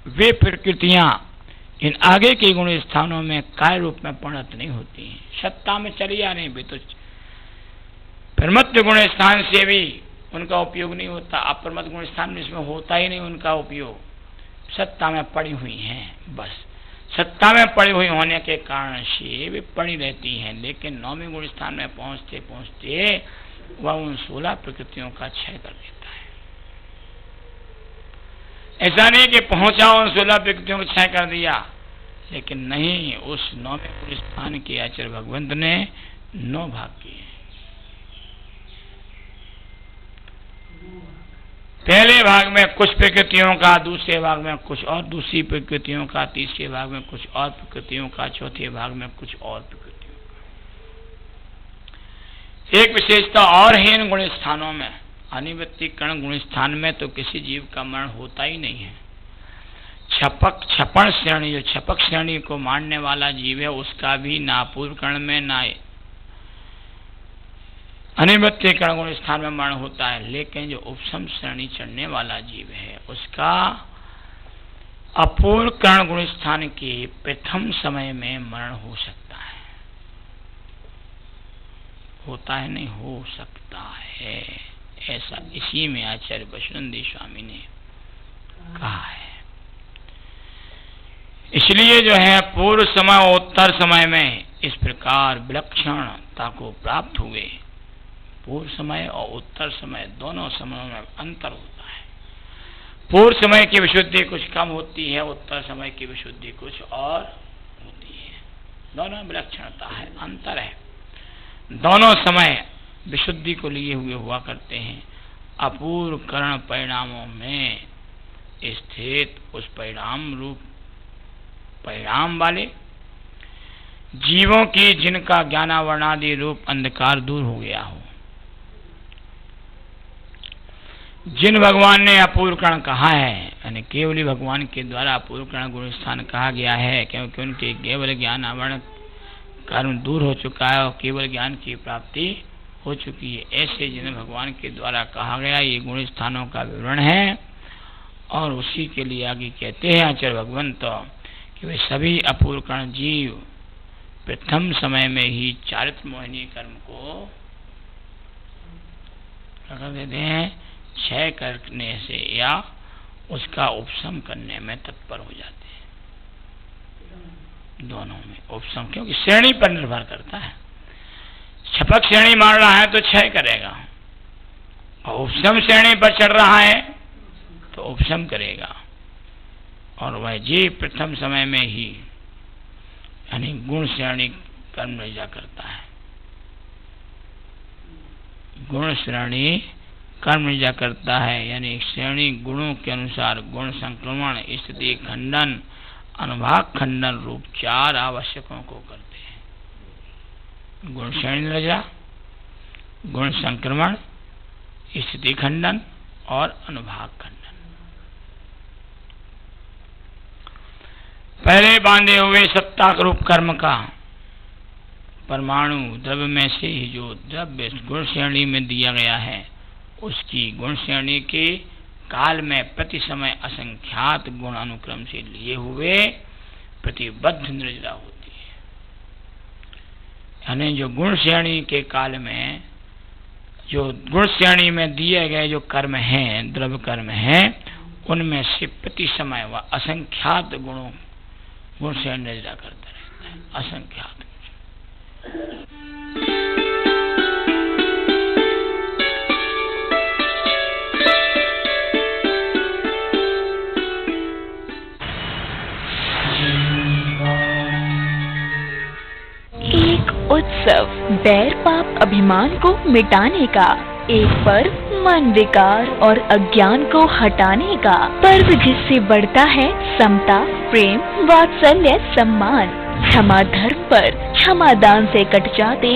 वे प्रकृतियां इन आगे के गुण स्थानों में काय रूप में परिणत नहीं होती हैं। सत्ता में चली आ रही भी तो प्रमत्त गुण स्थान से भी उनका उपयोग नहीं होता। अप्रमत्त गुण स्थान में इसमें होता ही नहीं उनका उपयोग। सत्ता में पड़ी हुई हैं, बस सत्ता में पड़ी हुई होने के कारण से वे पड़ी रहती हैं, लेकिन 9वें गुण स्थान में पहुंचते पहुंचते वह उन 16 प्रकृतियों का क्षय कर देता है। ऐसा नहीं कि पहुंचा उन 16 प्रकृतियों को क्षय कर दिया, लेकिन नहीं, उस 9वें गुण स्थान के आचार्य भगवंत ने 9 भाग किए। पहले भाग में कुछ प्रकृतियों का, दूसरे भाग में कुछ और दूसरी प्रकृतियों का, तीसरे भाग में कुछ और प्रकृतियों का, चौथे भाग में कुछ और प्रकृतियों का। एक विशेषता और है इन गुण स्थानों में, अनिवृत्तिकरण गुण स्थान में तो किसी जीव का मरण होता ही नहीं है। छपन श्रेणी, जो छपक श्रेणी को मानने वाला जीव है, उसका भी ना अपूर्व करण में ना अनिवृत्तिकरण गुण स्थान में मरण होता है। लेकिन जो उपशम श्रेणी चढ़ने वाला जीव है, उसका अपूर्व करण गुण स्थान के प्रथम समय में मरण हो सकता है। होता है? नहीं, हो सकता है। ऐसा इसी में आचार्य बसवनंदी स्वामी ने कहा है। इसलिए जो है पूर्व समय और उत्तर समय में इस प्रकार विलक्षणता को प्राप्त हुए। पूर्व समय और उत्तर समय दोनों समयों में अंतर होता है। पूर्व समय की विशुद्धि कुछ कम होती है, उत्तर समय की विशुद्धि कुछ और होती है। दोनों विलक्षणता है, अंतर है। दोनों समय विशुद्धि को लिए हुए हुआ करते हैं। अपूर्व करण परिणामों में स्थित उस परिणाम रूप परिणाम वाले जीवों की जिनका ज्ञानावरणादि रूप अंधकार दूर हो गया हो, जिन भगवान ने अपूर्व करण कहा है, यानी केवली भगवान के द्वारा अपूर्व करण गुण स्थान कहा गया है, क्योंकि उनके केवल ज्ञान आवरण कर्म दूर हो चुका है और केवल ज्ञान की प्राप्ति हो चुकी है। ऐसे जिन्हें भगवान के द्वारा कहा गया ये गुण स्थानों का विवरण है। और उसी के लिए आगे कहते हैं आचार्य भगवंत कि वे सभी अपूर्व कर्ण जीव प्रथम समय में ही चारित्र मोहिनी कर्म को क्या कर देते हैं, क्षय करने से या उसका उपशम करने में तत्पर हो जाते हैं। दोनों में उपशम, क्योंकि श्रेणी पर निर्भर करता है। छपक श्रेणी मार रहा है तो क्षय करेगा, और उपशम श्रेणी पर चढ़ रहा है तो उपशम करेगा। और वह जीव प्रथम समय में ही यानी गुण श्रेणी कर्म निजा करता है, गुण श्रेणी कर्म निजा करता है, यानी श्रेणी गुणों के अनुसार गुण संक्रमण, स्थिति खंडन, अनुभाग खंडन रूप 4 आवश्यकों को करते हैं। गुण श्रेणी निजा, गुण संक्रमण, स्थिति खंडन और अनुभाग खंडन। पहले बांधे हुए सत्ताक रूप कर्म का परमाणु द्रव्य में से ही जो द्रव्य गुण श्रेणी में दिया गया है उसकी गुण श्रेणी के काल में प्रति समय असंख्यात गुण अनुक्रम से लिए हुए प्रतिबद्ध निर्जरा होती है। यानी जो गुण श्रेणी के काल में जो गुण श्रेणी में दिए गए जो कर्म हैं, द्रव्य कर्म हैं, उनमें से प्रति समय वह असंख्यात गुणों गुण से निर्जरा करता रहता है, असंख्यात। एक उत्सव बैर पाप अभिमान को मिटाने का, एक पर्व मन विकार और अज्ञान को हटाने का पर्व जिससे बढ़ता है समता, प्रेम, वात्सल्य, सम्मान। क्षमा धर्म पर क्षमा दान से कट जाते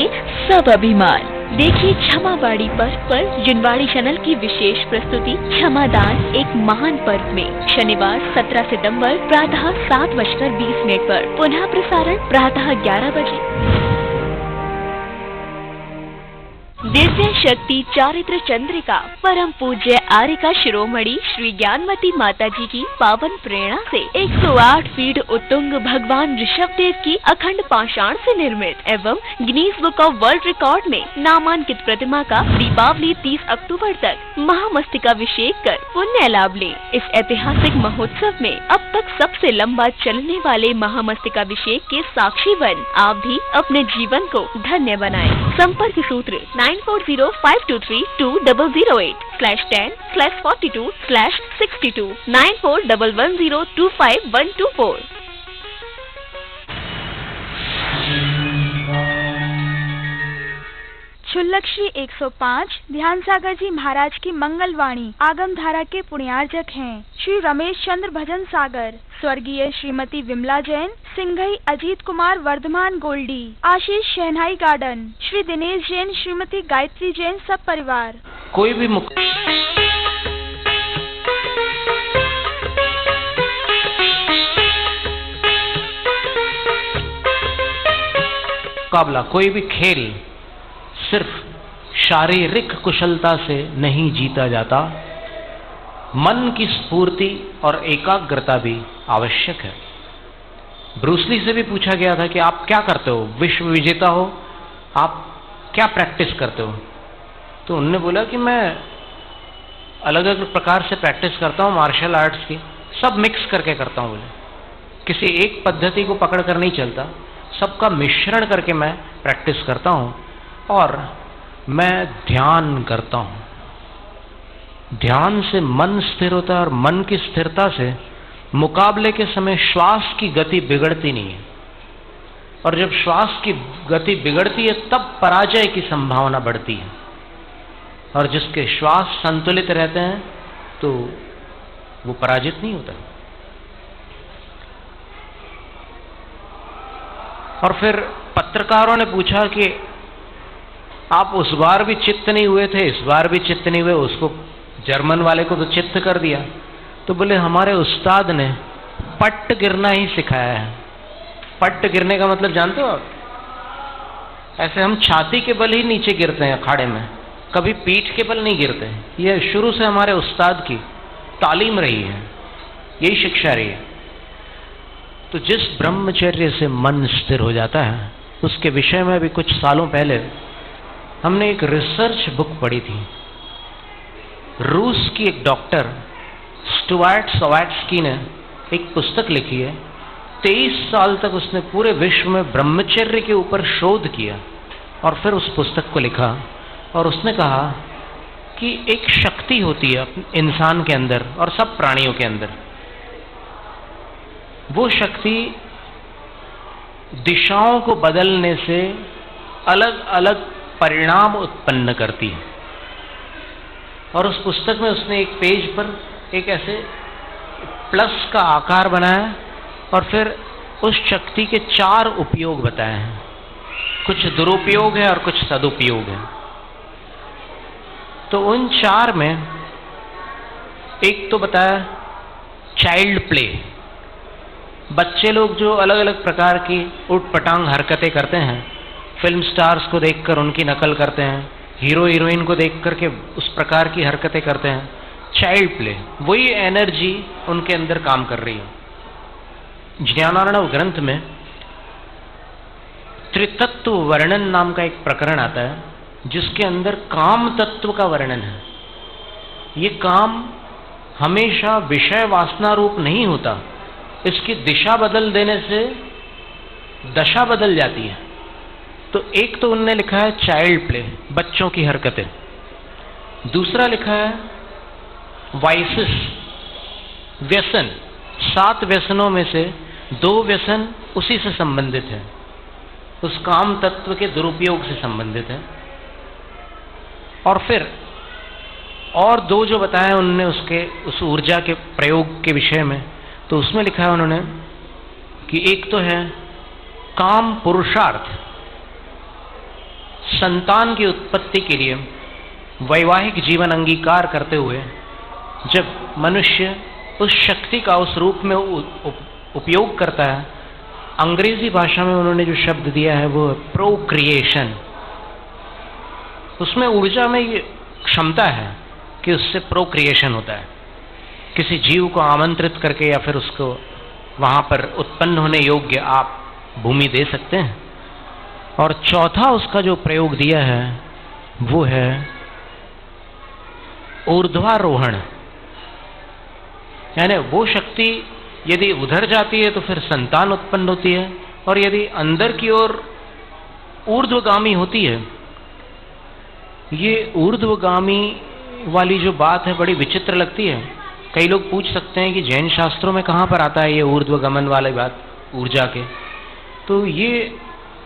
सब अभिमान। देखिए क्षमावाड़ी पर्व पर जिनवाड़ी चैनल की विशेष प्रस्तुति क्षमा दान एक महान पर्व में शनिवार 17 सितंबर प्रातः 7:20 पर, पुनः प्रसारण प्रातः 11 बजे। दिव्य शक्ति चारित्र चंद्रिका परम पूज्य आर्यका शिरोमणि श्री ज्ञानमती माता जी की पावन प्रेरणा से 108 फीट उत्तुंग भगवान ऋषभदेव की अखंड पाषाण से निर्मित एवं Guinness book of world record में नामांकित प्रतिमा का दीपावली 30 अक्टूबर तक महामस्तकाभिषेक कर पुण्य लाभ लें। इस ऐतिहासिक महोत्सव में अब तक सबसे लंबा चलने वाले महामस्तकाभिषेक के साक्षी बन आप भी अपने जीवन को धन्य बनाएं। संपर्क सूत्र 9405232008/10/42/62 9411025124। क्षुल्लक श्री 105 ध्यान सागर जी महाराज की मंगलवाणी आगम धारा के पुण्यार्जक हैं श्री रमेश चंद्र भजन सागर, स्वर्गीय श्रीमती विमला जैन, सिंघई अजीत कुमार वर्धमान गोल्डी, आशीष शहनाई गार्डन, श्री दिनेश जैन, श्रीमती गायत्री जैन, सब परिवार। कोई भी मुकाबला, कोई भी खेल सिर्फ शारीरिक कुशलता से नहीं जीता जाता, मन की स्फूर्ति और एकाग्रता भी आवश्यक है। ब्रूस ली से भी पूछा गया था कि आप क्या करते हो, विश्व विजेता हो, आप क्या प्रैक्टिस करते हो? तो उन्होंने बोला कि मैं अलग अलग प्रकार से प्रैक्टिस करता हूँ, मार्शल आर्ट्स की, सब मिक्स करके करता हूँ। बोले किसी एक पद्धति को पकड़कर नहीं चलता, सबका मिश्रण करके मैं प्रैक्टिस करता हूँ और मैं ध्यान करता हूँ। ध्यान से मन स्थिर होता है और मन की स्थिरता से मुकाबले के समय श्वास की गति बिगड़ती नहीं है, और जब श्वास की गति बिगड़ती है तब पराजय की संभावना बढ़ती है। और जिसके श्वास संतुलित रहते हैं तो वो पराजित नहीं होता। और फिर पत्रकारों ने पूछा कि आप उस बार भी चित्त नहीं हुए थे, इस बार भी चित्त नहीं हुए, उसको जर्मन वाले को तो चित्त कर दिया। तो बोले हमारे उस्ताद ने पट्ट गिरना ही सिखाया है। पट्ट गिरने का मतलब जानते हो आप? ऐसे हम छाती के बल ही नीचे गिरते हैं अखाड़े में, कभी पीठ के बल नहीं गिरते। यह शुरू से हमारे उस्ताद की तालीम रही है, यही शिक्षा रही है। तो जिस ब्रह्मचर्य से मन स्थिर हो जाता है, उसके विषय में भी कुछ सालों पहले हमने एक रिसर्च बुक पढ़ी थी। रूस की एक डॉक्टर स्टुअर्ट सवाट्स्की ने एक पुस्तक लिखी है। 23 साल तक उसने पूरे विश्व में ब्रह्मचर्य के ऊपर शोध किया और फिर उस पुस्तक को लिखा। और उसने कहा कि एक शक्ति होती है इंसान के अंदर और सब प्राणियों के अंदर। वो शक्ति दिशाओं को बदलने से अलग अलग परिणाम उत्पन्न करती है। और उस पुस्तक में उसने एक पेज पर एक ऐसे प्लस का आकार बनाया और फिर उस शक्ति के 4 उपयोग बताए हैं। कुछ दुरुपयोग है और कुछ सदुपयोग है। तो उन 4 में एक तो बताया चाइल्ड प्ले। बच्चे लोग जो अलग अलग प्रकार की उटपटांग हरकतें करते हैं, फिल्म स्टार्स को देखकर उनकी नकल करते हैं, हीरो हीरोइन को देख करके उस प्रकार की हरकतें करते हैं, चाइल्ड प्ले, वही एनर्जी उनके अंदर काम कर रही है। ज्ञानार्णव ग्रंथ में त्रितत्व वर्णन नाम का एक प्रकरण आता है, जिसके अंदर काम तत्व का वर्णन है। ये काम हमेशा विषय वासना रूप नहीं होता, इसकी दिशा बदल देने से दशा बदल जाती है। तो एक तो उनने लिखा है चाइल्ड प्ले, बच्चों की हरकतें। दूसरा लिखा है वाइसेस, व्यसन। 7 व्यसनों में से 2 व्यसन उसी से संबंधित है, उस काम तत्व के दुरुपयोग से संबंधित है। और फिर और 2 जो बताए उन्होंने उसके उस ऊर्जा के प्रयोग के विषय में, तो उसमें लिखा है उन्होंने कि एक तो है काम पुरुषार्थ। संतान की उत्पत्ति के लिए वैवाहिक जीवन अंगीकार करते हुए जब मनुष्य उस शक्ति का उस रूप में उपयोग करता है, अंग्रेजी भाषा में उन्होंने जो शब्द दिया है वो प्रोक्रिएशन। उसमें ऊर्जा में ये क्षमता है कि उससे प्रोक्रिएशन होता है, किसी जीव को आमंत्रित करके या फिर उसको वहां पर उत्पन्न होने योग्य आप भूमि दे सकते हैं। और चौथा उसका जो प्रयोग दिया है वो है ऊर्ध्वारोहण, यानी वो शक्ति यदि उधर जाती है तो फिर संतान उत्पन्न होती है, और यदि अंदर की ओर ऊर्ध्वगामी होती है। ये ऊर्ध्वगामी वाली जो बात है बड़ी विचित्र लगती है। कई लोग पूछ सकते हैं कि जैन शास्त्रों में कहाँ पर आता है ये ऊर्ध्वगमन वाली बात ऊर्जा के। तो ये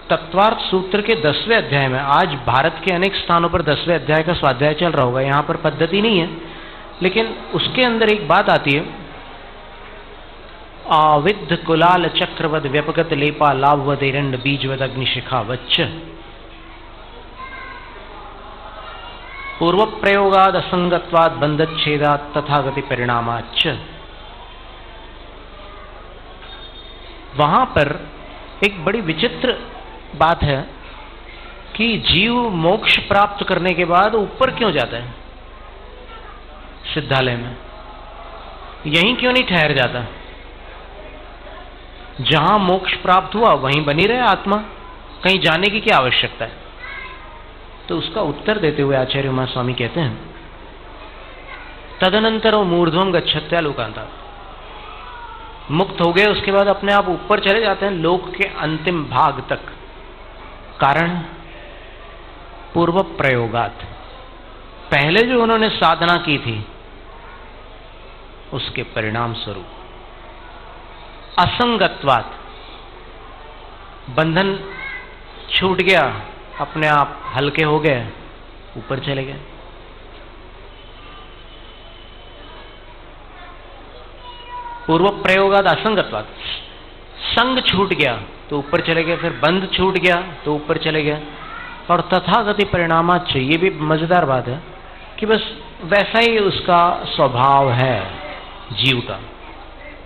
तत्वार्थ सूत्र के 10वें अध्याय में, आज भारत के अनेक स्थानों पर 10वें अध्याय का स्वाध्याय चल रहा होगा, यहाँ पर पद्धति नहीं है, लेकिन उसके अंदर एक बात आती है, आविद्ध कुलाल चक्रवद व्यपगत लेपा लाभवद एरंड बीजवद अग्निशिखा वच्च पूर्व प्रयोगाद असंगत्वाद बंधच्छेदात तथागति परिणामाच्च। वहां पर एक बड़ी विचित्र बात है कि जीव मोक्ष प्राप्त करने के बाद ऊपर क्यों जाता है सिद्धालय में, यहीं क्यों नहीं ठहर जाता? जहां मोक्ष प्राप्त हुआ वहीं बनी रहे आत्मा, कहीं जाने की क्या आवश्यकता है? तो उसका उत्तर देते हुए आचार्य उमा स्वामी कहते हैं, तदनंतर मूर्ध्वम गच्छत्या लोकांता, मुक्त हो गए उसके बाद अपने आप ऊपर चले जाते हैं लोक के अंतिम भाग तक। कारण पूर्व प्रयोगात, पहले जो उन्होंने साधना की थी उसके परिणाम स्वरूप। असंगत्वात, बंधन छूट गया, अपने आप हल्के हो गए, ऊपर चले गए। पूर्व प्रयोगाद असंगत्वात, संग छूट गया तो ऊपर चले गए, फिर बंध छूट गया तो ऊपर चले गए। और तथागति परिणामाच्च, ये भी मजेदार बात है कि बस वैसा ही उसका स्वभाव है जीव का,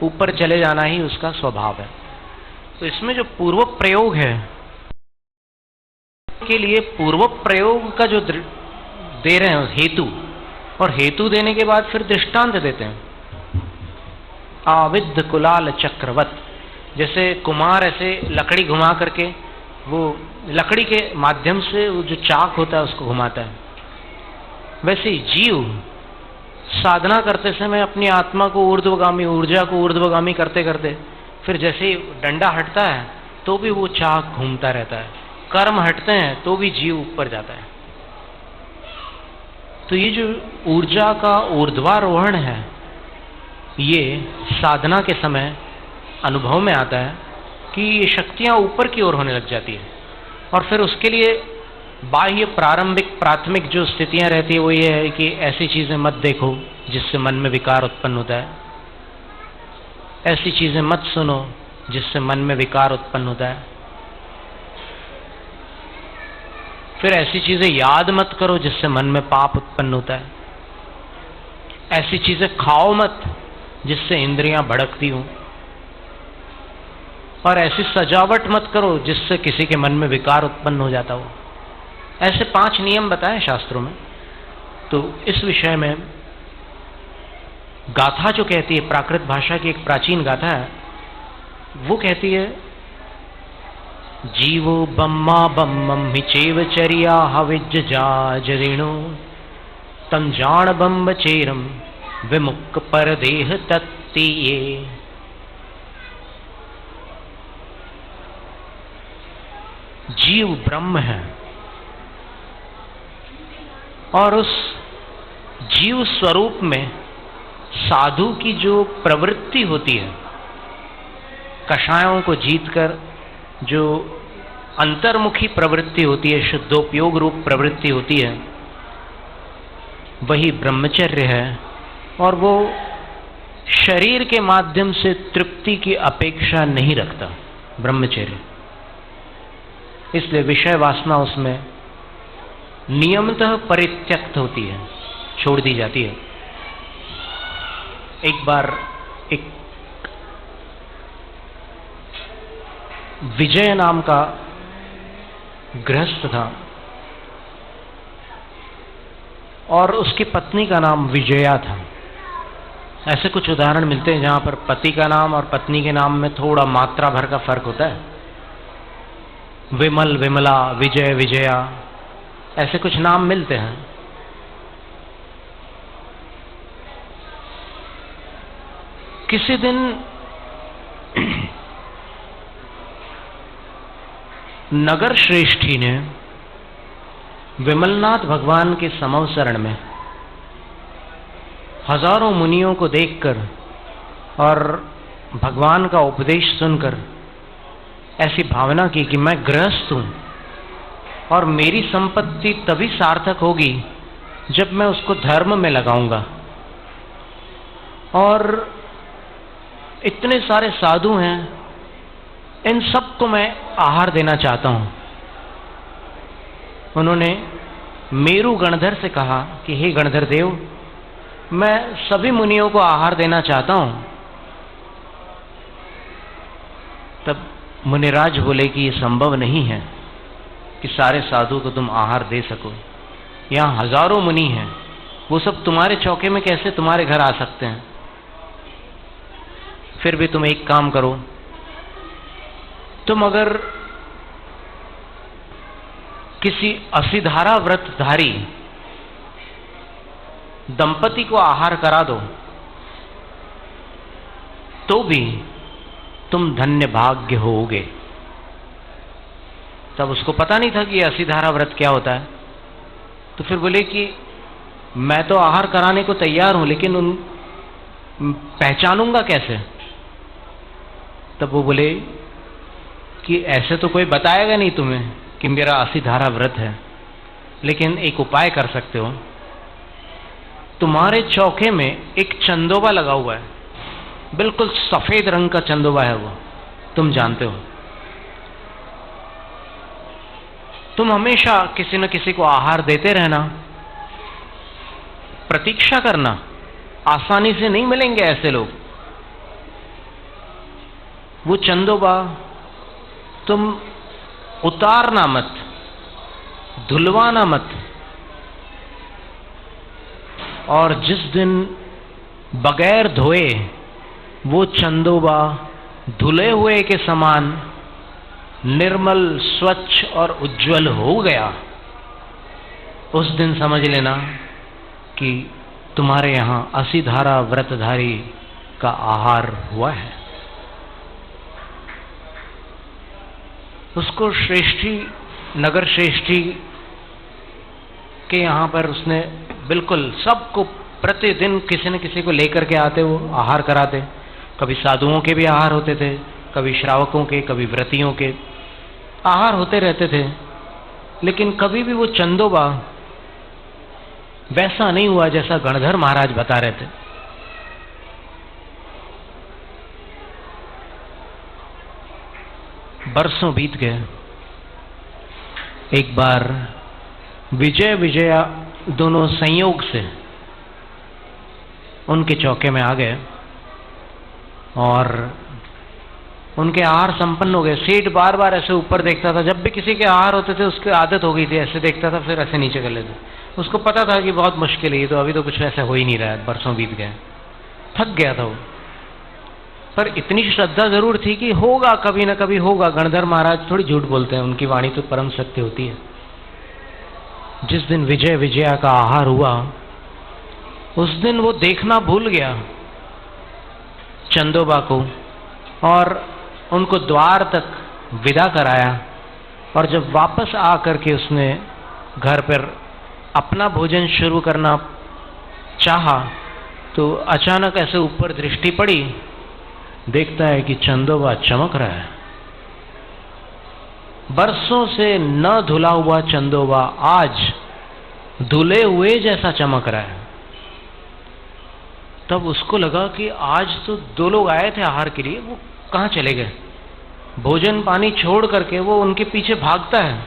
ऊपर चले जाना ही उसका स्वभाव है। तो इसमें जो पूर्व प्रयोग है के लिए पूर्व प्रयोग का जो दे रहे हैं हेतु, और हेतु देने के बाद फिर दृष्टांत देते हैं। आविद्ध कुलाल चक्रवत, जैसे कुमार ऐसे लकड़ी घुमा करके वो लकड़ी के माध्यम से वो जो चाक होता है उसको घुमाता है, वैसे ही जीव साधना करते समय अपनी आत्मा को ऊर्ध्वगामी, ऊर्जा को ऊर्ध्वगामी करते करते फिर जैसे ही डंडा हटता है तो भी वो चाक घूमता रहता है, कर्म हटते हैं तो भी जीव ऊपर जाता है। तो ये जो ऊर्जा का ऊर्ध्वारोहण है, ये साधना के समय अनुभव में आता है कि ये शक्तियां ऊपर की ओर होने लग जाती है, और फिर उसके लिए बाह्य प्राथमिक जो स्थितियां रहती है वो ये है कि ऐसी चीजें मत देखो जिससे मन में विकार उत्पन्न होता है, ऐसी चीजें मत सुनो जिससे मन में विकार उत्पन्न होता है, फिर ऐसी चीजें याद मत करो जिससे मन में पाप उत्पन्न होता है, ऐसी चीजें खाओ मत जिससे इंद्रियां भड़कती हों, और ऐसी सजावट मत करो जिससे किसी के मन में विकार उत्पन्न हो जाता हो। ऐसे 5 नियम बताए शास्त्रों में। तो इस विषय में गाथा जो कहती है, प्राकृत भाषा की एक प्राचीन गाथा है, वो कहती है जीवो बम्मा बम्मम हिचेव चरिया हविज जाजरिणो तम जान बम्ब चेरम विमुक्त परदेह तत्तीये। जीव ब्रह्म है, और उस जीव स्वरूप में साधु की जो प्रवृत्ति होती है, कषायों को जीतकर जो अंतर्मुखी प्रवृत्ति होती है, शुद्धोपयोग रूप प्रवृत्ति होती है, वही ब्रह्मचर्य है। और वो शरीर के माध्यम से तृप्ति की अपेक्षा नहीं रखता ब्रह्मचर्य, इसलिए विषय वासना उसमें नियमतः परित्यक्त होती है, छोड़ दी जाती है। एक बार एक विजय नाम का गृहस्थ था, और उसकी पत्नी का नाम विजया था। ऐसे कुछ उदाहरण मिलते हैं जहां पर पति का नाम और पत्नी के नाम में थोड़ा मात्रा भर का फर्क होता है। विमल, विमला, विजय, विजया, ऐसे कुछ नाम मिलते हैं। किसी दिन नगर श्रेष्ठी ने विमलनाथ भगवान के समवसरण में हजारों मुनियों को देखकर और भगवान का उपदेश सुनकर ऐसी भावना की कि मैं गृहस्थ हूं और मेरी संपत्ति तभी सार्थक होगी जब मैं उसको धर्म में लगाऊंगा, और इतने सारे साधु हैं, इन सबको मैं आहार देना चाहता हूं। उन्होंने मेरु गणधर से कहा कि हे गणधर देव, मैं सभी मुनियों को आहार देना चाहता हूं। तब मुनिराज बोले कि यह संभव नहीं है कि सारे साधु को तुम आहार दे सको। यहां हजारों मुनि हैं, वो सब तुम्हारे चौके में कैसे तुम्हारे घर आ सकते हैं? फिर भी तुम एक काम करो, तुम अगर किसी असिधारा व्रतधारी दंपति को आहार करा दो तो भी तुम धन्य भाग्य होगे। तब उसको पता नहीं था कि असिधारा व्रत क्या होता है, तो फिर बोले कि मैं तो आहार कराने को तैयार हूं, लेकिन उन पहचानूंगा कैसे? तब वो बोले कि ऐसे तो कोई बताएगा नहीं तुम्हें कि मेरा असिधारा व्रत है, लेकिन एक उपाय कर सकते हो। तुम्हारे चौके में एक चंदोबा लगा हुआ है, बिल्कुल सफेद रंग का चंदोबा है वो, तुम जानते हो। तुम हमेशा किसी न किसी को आहार देते रहना, प्रतीक्षा करना, आसानी से नहीं मिलेंगे ऐसे लोग। वो चंदोबा तुम उतारना मत, धुलवाना मत। और जिस दिन बगैर धोए वो चंदोबा धुले हुए के समान निर्मल, स्वच्छ और उज्जवल हो गया, उस दिन समझ लेना कि तुम्हारे यहां असीधारा व्रतधारी का आहार हुआ है। उसको श्रेष्ठी, नगर श्रेष्ठी के यहां पर उसने बिल्कुल सबको प्रतिदिन किसी न किसी को लेकर के आते, वो आहार कराते। कभी साधुओं के भी आहार होते थे, कभी श्रावकों के, कभी व्रतियों के आहार होते रहते थे। लेकिन कभी भी वो चंदोबा वैसा नहीं हुआ जैसा गणधर महाराज बता रहे थे। बरसों बीत गए। एक बार विजय विजया दोनों संयोग से उनके चौके में आ गए और उनके आहार संपन्न हो गए। सेठ बार बार ऐसे ऊपर देखता था, जब भी किसी के आहार होते थे उसकी आदत हो गई थी, ऐसे देखता था फिर ऐसे नीचे कर लेते। उसको पता था कि बहुत मुश्किल है, तो अभी तो कुछ ऐसा हो ही नहीं रहा है। बरसों बीत गए, थक गया था वो, पर इतनी श्रद्धा जरूर थी कि होगा, कभी ना कभी होगा। गणधर महाराज थोड़ी झूठ बोलते हैं, उनकी वाणी तो परम सत्य होती है। जिस दिन विजय विजया का आहार हुआ, उस दिन वो देखना भूल गया चंदोबा को और उनको द्वार तक विदा कराया। और जब वापस आकर के उसने घर पर अपना भोजन शुरू करना चाहा, तो अचानक ऐसे ऊपर दृष्टि पड़ी, देखता है कि चंदोबा चमक रहा है। बरसों से न धुला हुआ चंदोबा आज धुले हुए जैसा चमक रहा है। तब उसको लगा कि आज तो दो लोग आए थे आहार के लिए, वो कहाँ चले गए। भोजन पानी छोड़ करके वो उनके पीछे भागता है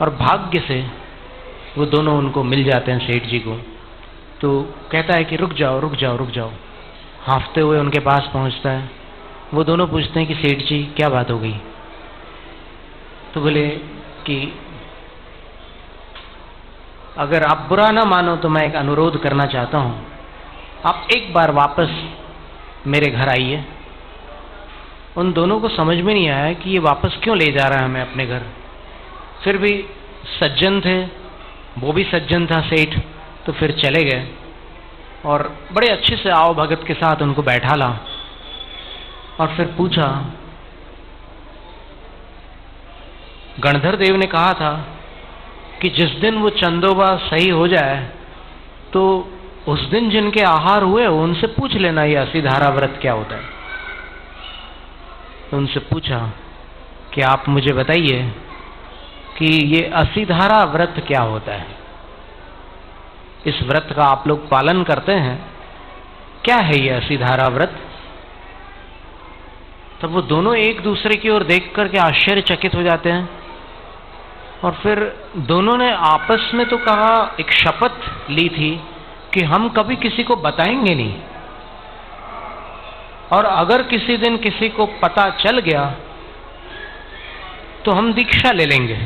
और भाग्य से वो दोनों उनको मिल जाते हैं, सेठ जी को। तो कहता है कि रुक जाओ रुक जाओ रुक जाओ। हाँफते हुए उनके पास पहुंचता है। वो दोनों पूछते हैं कि सेठ जी क्या बात हो गई। तो बोले कि अगर आप बुरा ना मानो तो मैं एक अनुरोध करना चाहता हूं, आप एक बार वापस मेरे घर आइए। उन दोनों को समझ में नहीं आया कि ये वापस क्यों ले जा रहा है हमें अपने घर। फिर भी सज्जन थे, वो भी सज्जन था सेठ, तो फिर चले गए और बड़े अच्छे से आओ भगत के साथ उनको बैठा ला और फिर पूछा, गणधर देव ने कहा था कि जिस दिन वो चंदोबा सही हो जाए तो उस दिन जिनके आहार हुए उनसे पूछ लेना ये असीधारा व्रत क्या होता है। तो उनसे पूछा कि आप मुझे बताइए कि ये असीधारा व्रत क्या होता है, इस व्रत का आप लोग पालन करते हैं, क्या है ये असीधारा व्रत। तब वो दोनों एक दूसरे की ओर देख करके आश्चर्यचकित हो जाते हैं और फिर दोनों ने आपस में तो कहा, एक शपथ ली थी कि हम कभी किसी को बताएंगे नहीं, और अगर किसी दिन किसी को पता चल गया तो हम दीक्षा ले लेंगे।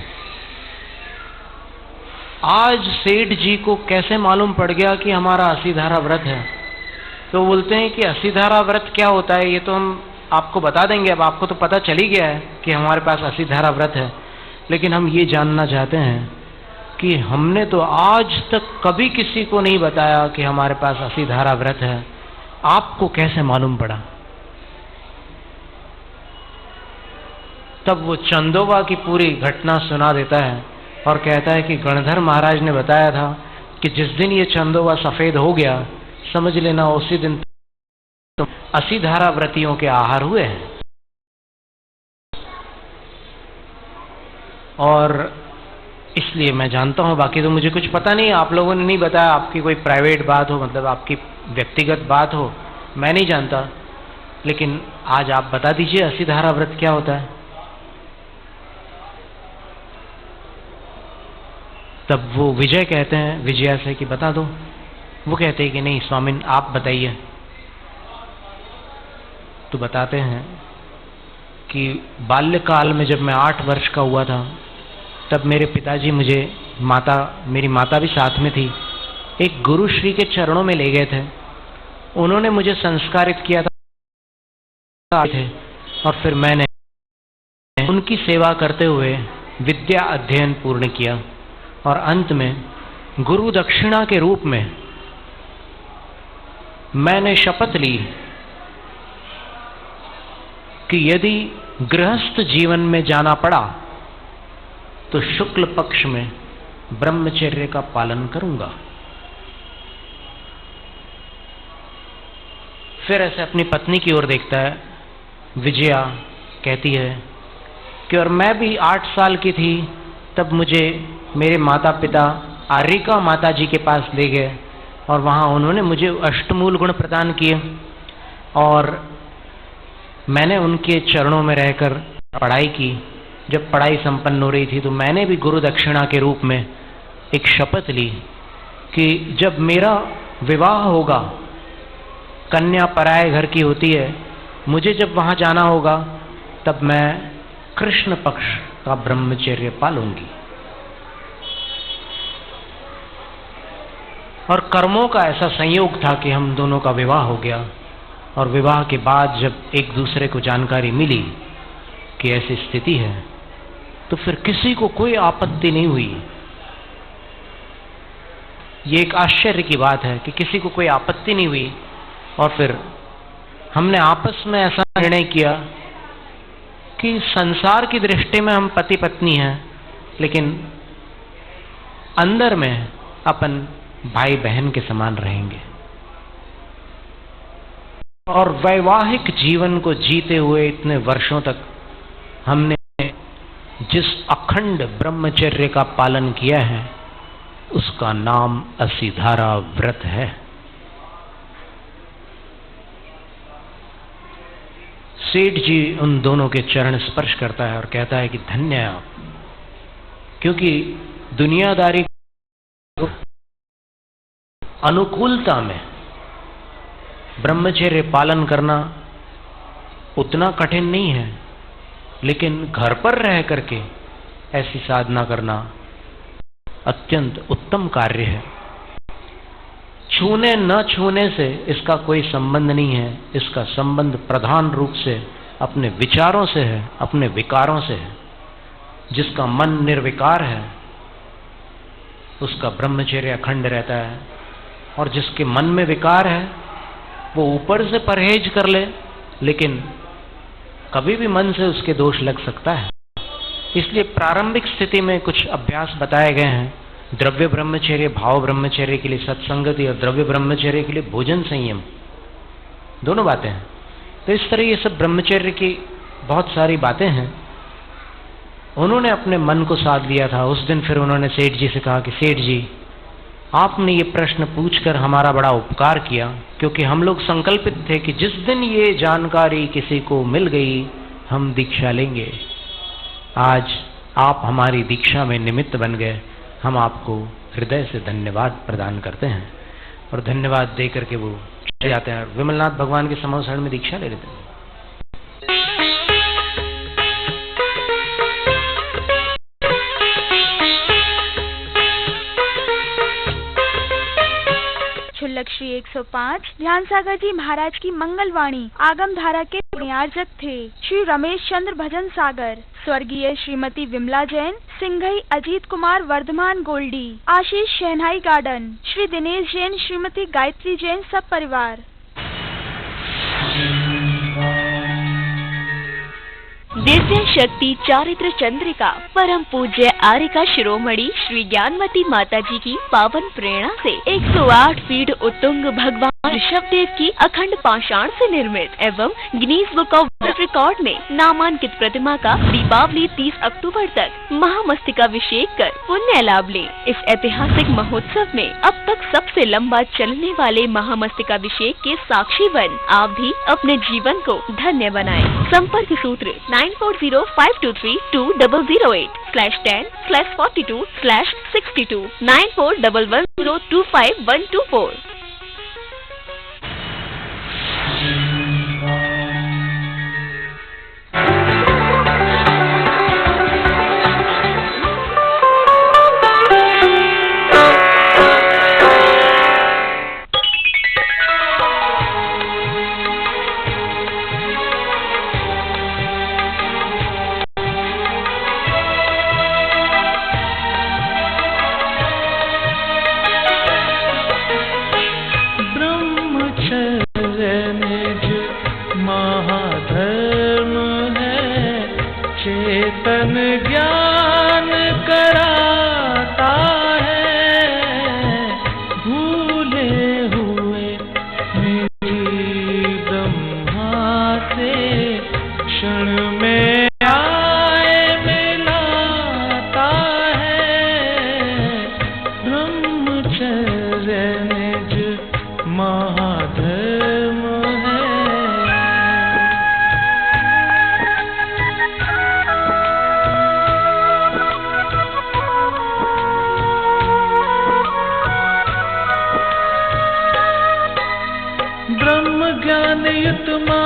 आज सेठ जी को कैसे मालूम पड़ गया कि हमारा असीधारा व्रत है, तो बोलते हैं कि असीधारा व्रत क्या होता है ये तो हम आपको बता देंगे। अब आपको तो पता चल ही गया है कि हमारे पास असीधारा व्रत है, लेकिन हम ये जानना चाहते हैं कि हमने तो आज तक कभी किसी को नहीं बताया कि हमारे पास असीधारा व्रत है, आपको कैसे मालूम पड़ा। तब वो चंदोबा की पूरी घटना सुना देता है और कहता है कि गणधर महाराज ने बताया था कि जिस दिन ये चंदोबा सफेद हो गया, समझ लेना उसी दिन तो असीधारा व्रतियों के आहार हुए हैं। और इसलिए मैं जानता हूं, बाकी तो मुझे कुछ पता नहीं, आप लोगों ने नहीं बताया, आपकी कोई प्राइवेट बात हो, मतलब आपकी व्यक्तिगत बात हो, मैं नहीं जानता, लेकिन आज आप बता दीजिए असीधारा व्रत क्या होता है। तब वो विजय कहते हैं विजया से कि बता दो। वो कहते हैं कि नहीं स्वामिन आप बताइए। तो बताते हैं कि बाल्यकाल में जब मैं 8 वर्ष का हुआ था तब मेरे पिताजी मुझे मेरी माता भी साथ में थी, एक गुरु श्री के चरणों में ले गए थे। उन्होंने मुझे संस्कारित किया था और फिर मैंने उनकी सेवा करते हुए विद्या अध्ययन पूर्ण किया और अंत में गुरु दक्षिणा के रूप में मैंने शपथ ली कि यदि गृहस्थ जीवन में जाना पड़ा तो शुक्ल पक्ष में ब्रह्मचर्य का पालन करूंगा। फिर ऐसे अपनी पत्नी की ओर देखता है। विजया कहती है कि और मैं भी 8 साल की थी तब मुझे मेरे माता पिता आरिका माता जी के पास ले गए और वहाँ उन्होंने मुझे अष्टमूल गुण प्रदान किए और मैंने उनके चरणों में रहकर पढ़ाई की। जब पढ़ाई संपन्न हो रही थी तो मैंने भी गुरु दक्षिणा के रूप में एक शपथ ली कि जब मेरा विवाह होगा, कन्या पराये घर की होती है, मुझे जब वहाँ जाना होगा तब मैं कृष्ण पक्ष का ब्रह्मचर्य पालूंगी। और कर्मों का ऐसा संयोग था कि हम दोनों का विवाह हो गया और विवाह के बाद जब एक दूसरे को जानकारी मिली कि ऐसी स्थिति है तो फिर किसी को कोई आपत्ति नहीं हुई। ये एक आश्चर्य की बात है कि किसी को कोई आपत्ति नहीं हुई और फिर हमने आपस में ऐसा निर्णय किया कि संसार की दृष्टि में हम पति पत्नी हैं, लेकिन अंदर में अपन भाई बहन के समान रहेंगे। और वैवाहिक जीवन को जीते हुए इतने वर्षों तक हमने जिस अखंड ब्रह्मचर्य का पालन किया है उसका नाम असीधारा व्रत है। सेठ जी उन दोनों के चरण स्पर्श करता है और कहता है कि धन्य है आप, क्योंकि दुनियादारी अनुकूलता में ब्रह्मचर्य पालन करना उतना कठिन नहीं है, लेकिन घर पर रह करके ऐसी साधना करना अत्यंत उत्तम कार्य है। छूने न छूने से इसका कोई संबंध नहीं है, इसका संबंध प्रधान रूप से अपने विचारों से है, अपने विकारों से है। जिसका मन निर्विकार है उसका ब्रह्मचर्य अखंड रहता है, और जिसके मन में विकार है वो ऊपर से परहेज कर ले लेकिन कभी भी मन से उसके दोष लग सकता है। इसलिए प्रारंभिक स्थिति में कुछ अभ्यास बताए गए हैं। द्रव्य ब्रह्मचर्य, भाव ब्रह्मचर्य के लिए सत्संगति और द्रव्य ब्रह्मचर्य के लिए भोजन संयम, दोनों बातें हैं। तो इस तरह ये सब ब्रह्मचर्य की बहुत सारी बातें हैं। उन्होंने अपने मन को साध लिया था। उस दिन फिर उन्होंने सेठ जी से कहा कि सेठ जी, आपने ये प्रश्न पूछकर हमारा बड़ा उपकार किया, क्योंकि हम लोग संकल्पित थे कि जिस दिन ये जानकारी किसी को मिल गई हम दीक्षा लेंगे। आज आप हमारी दीक्षा में निमित्त बन गए। हम आपको हृदय से धन्यवाद प्रदान करते हैं। और धन्यवाद दे करके वो चले जाते हैं और विमलनाथ भगवान के समोसण में दीक्षा ले लेते हैं। छुल्लक श्री 105 ध्यान सागर जी महाराज की मंगलवाणी आगम धारा के पुण्यार्जक थे श्री रमेश चंद्र भजन सागर, स्वर्गीय श्रीमती विमला जैन, सिंघई अजीत कुमार वर्धमान गोल्डी, आशीष शहनाई गार्डन, श्री दिनेश जैन, श्रीमती गायत्री जैन, सब परिवार। दिव्य शक्ति चारित्र चंद्रिका परम पूज्य आरिका शिरोमणि श्री ज्ञानमती माता जी की पावन प्रेरणा से 108 फीट उत्तुंग भगवान ऋषभदेव की अखंड पाषाण से निर्मित एवं Guinness book of world record में नामांकित प्रतिमा का दीपावली 30 अक्टूबर तक महामस्तकाभिषेक कर पुण्य लाभ लें। इस ऐतिहासिक महोत्सव में अब तक सबसे लंबा चलने वाले महामस्तकाभिषेक के साक्षी बन आप भी अपने जीवन को धन्य बनाएं। संपर्क सूत्र 9405232008/10/42/62 9411025124।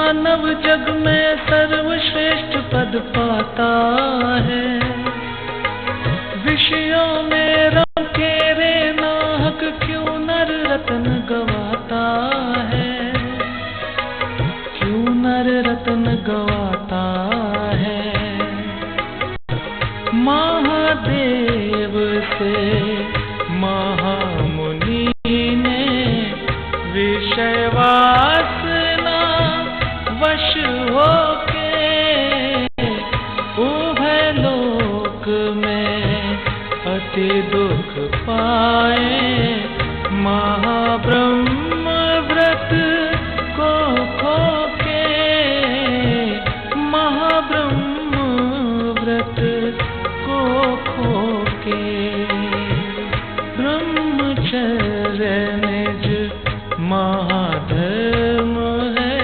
मानव जग में सर्वश्रेष्ठ पद पाता है। विषयों में रम के रे नाहक क्यों नर रत्न गवाता है, क्यों नर रत्न गवाता है। महादेव से महामुनि ने विषय वासना वश होके उभय लोक में अति दुख पाए। महाब्रह्म व्रत को खोके, महाब्रह्म व्रत को खोके। ब्रह्मचर्य निज महाधर्म है।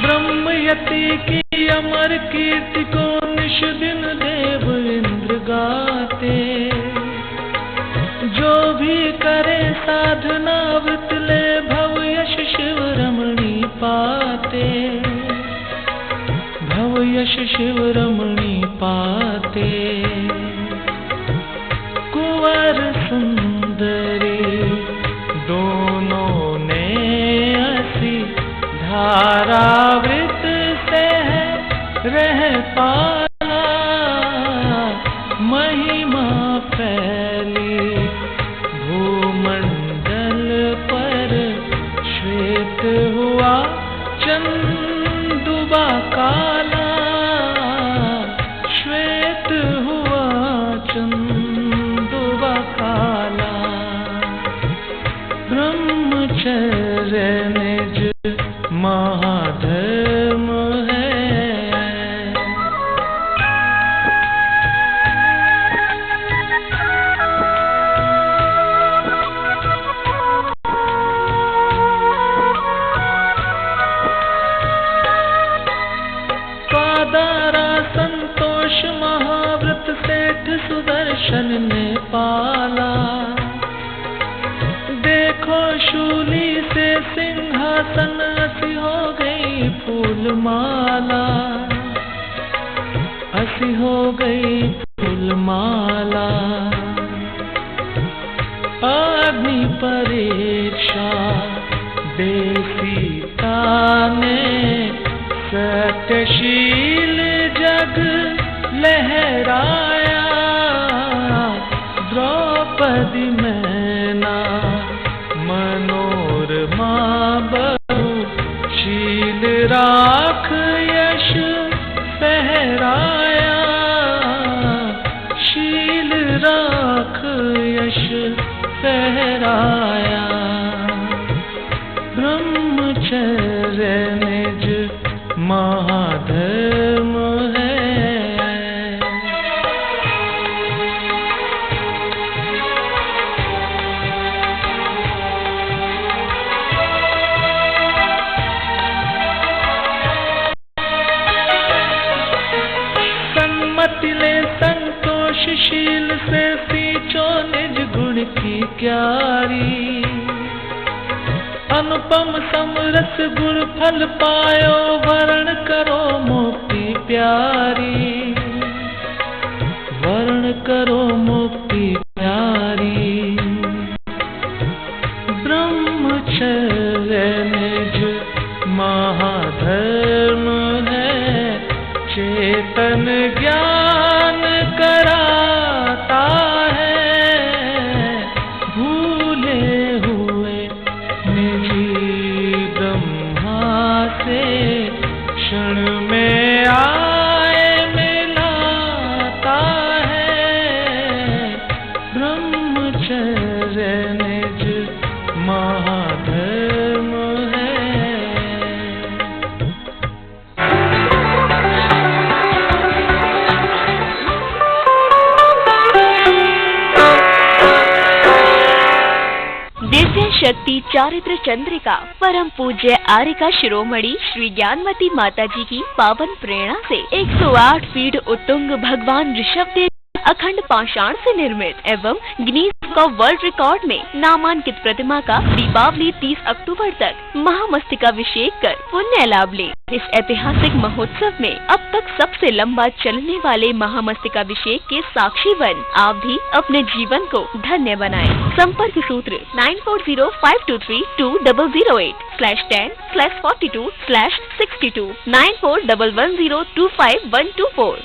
ब्रह्मयति की अमर कीर्ति को निश दिन देव इंद्र गाते। जो भी करे साधना व्रत ले भव यश शिव रमणी पाते, भव यश शिव रमणी पाते। कुंवर सुंदरी दोनों ने असी धारावृत से रह पाला। महिमा फैली भूमंडल पर, श्वेत हुआ चंदुबा काला, श्वेत हुआ चंदुबा काला। ब्रह्मचर्य निज महाधर्म है। स्वादारा संतोष महाव्रत सेठ सुदर्शन ने पाला। देखो शूली से सिंहासन असी हो गई फूलमाला, असी हो गई फूलमाला। अग्नि परीक्षा बेसीता ने, सत्यशील जग लहराया। द्रौपदी मैना मनोरमा बहु, शील राख यश फहराया, शील राख यश फहराया। ब्रह्मचर्य निज महाधर्म है। सन्मति ले संतोषशील से सींचो निज गुण की क्यारी। अनुपम समरस गुण फल पायो, वर्ण करो मुक्ति प्यारी, वर्ण करो मुक्ति प्यारी। ब्रह्मचर्य निज महाधर्म है। चेतन ज्ञान कराता है, भूले हुए निजी ब्रह्मा से क्षण में आए मिलाता है। ब्रह्मचर्य निज महाधर्म है। शक्ति चारित्र चंद्रिका परम पूज्य आर्यका शिरोमणि श्री ज्ञानमती माता जी की पावन प्रेरणा से 108 फीट उत्तुंग भगवान ऋषभदेव अखंड पाषाण से निर्मित एवं गिनीज का वर्ल्ड रिकॉर्ड में नामांकित प्रतिमा का दीपावली 30 अक्टूबर तक महामस्तकाभिषेक कर पुण्य लाभ ले। इस ऐतिहासिक महोत्सव में अब तक सबसे लंबा चलने वाले महामस्तकाभिषेक के साक्षी बन आप भी अपने जीवन को धन्य बनाएं। संपर्क सूत्र 9405232008/10/42/62 9411025124।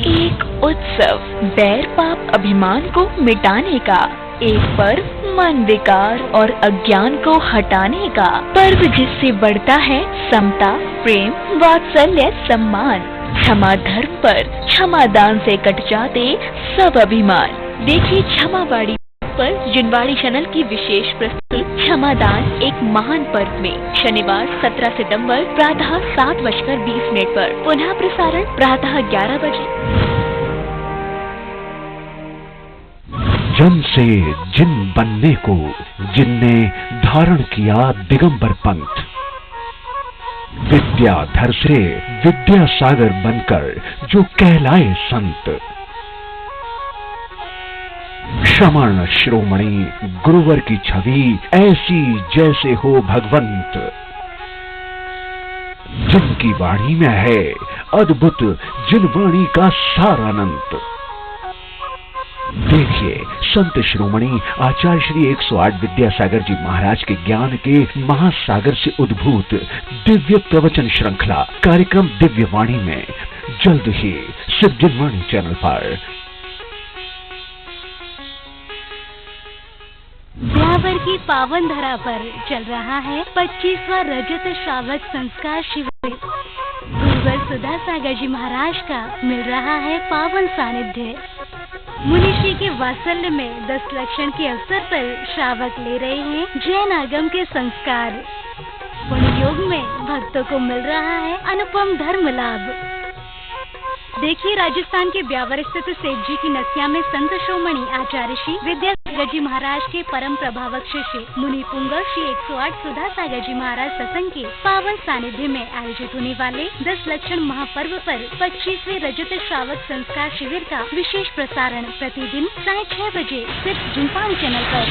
एक उत्सव बैर पाप अभिमान को मिटाने का, एक पर्व मन विकार और अज्ञान को हटाने का पर्व, जिससे बढ़ता है समता, प्रेम, वात्सल्य, सम्मान। क्षमा धर्म पर क्षमा दान से कट जाते सब अभिमान। देखिए क्षमावाड़ी पर जिनवाड़ी चैनल की विशेष प्रस्तुति क्षमा दान एक महान पर्व में शनिवार 17 सितंबर प्रातः 7:20 पर, पुनः प्रसारण प्रातः 11 बजे। जन से जिन बनने को जिनने धारण किया दिगंबर पंथ, विद्याधर से विद्यासागर बनकर जो कहलाए संत, श्रमण शिरोमणि गुरुवर की छवि ऐसी जैसे हो भगवंत, जिनकी वाणी में है अद्भुत जिन वाणी का सारानंत। देखिए संत शिरोमणि आचार्य श्री 108 विद्यासागर जी महाराज के ज्ञान के महासागर से उद्भूत दिव्य प्रवचन श्रृंखला कार्यक्रम दिव्य वाणी में जल्द ही सिर्फ जिनवाणी चैनल पर। ब्यावर की पावन धरा पर चल रहा है 25वां रजत श्रावक संस्कार शिविर। गुरुवर सुधा सागर जी महाराज का मिल रहा है पावन सानिध्य। मुनिषी के वात्सल्य में 10 लक्षण के अवसर पर श्रावक ले रहे हैं जैन आगम के संस्कार। पुण्य योग में भक्तों को मिल रहा है अनुपम धर्म लाभ। देखिए राजस्थान के ब्यावर स्थित सेठ जी की नसिया में संत शिरोमणि आचार्य श्री विद्यासागर जी महाराज के परम प्रभावक शिष्य मुनि पुंगव श्री 108 सुधा सागर जी महाराज सत्संग के पावन सानिध्य में आयोजित होने वाले 10 लक्षण महापर्व पर 25वें रजत श्रावक संस्कार शिविर का विशेष प्रसारण प्रतिदिन 6:30 बजे सिर्फ जिनवाणी चैनल पर।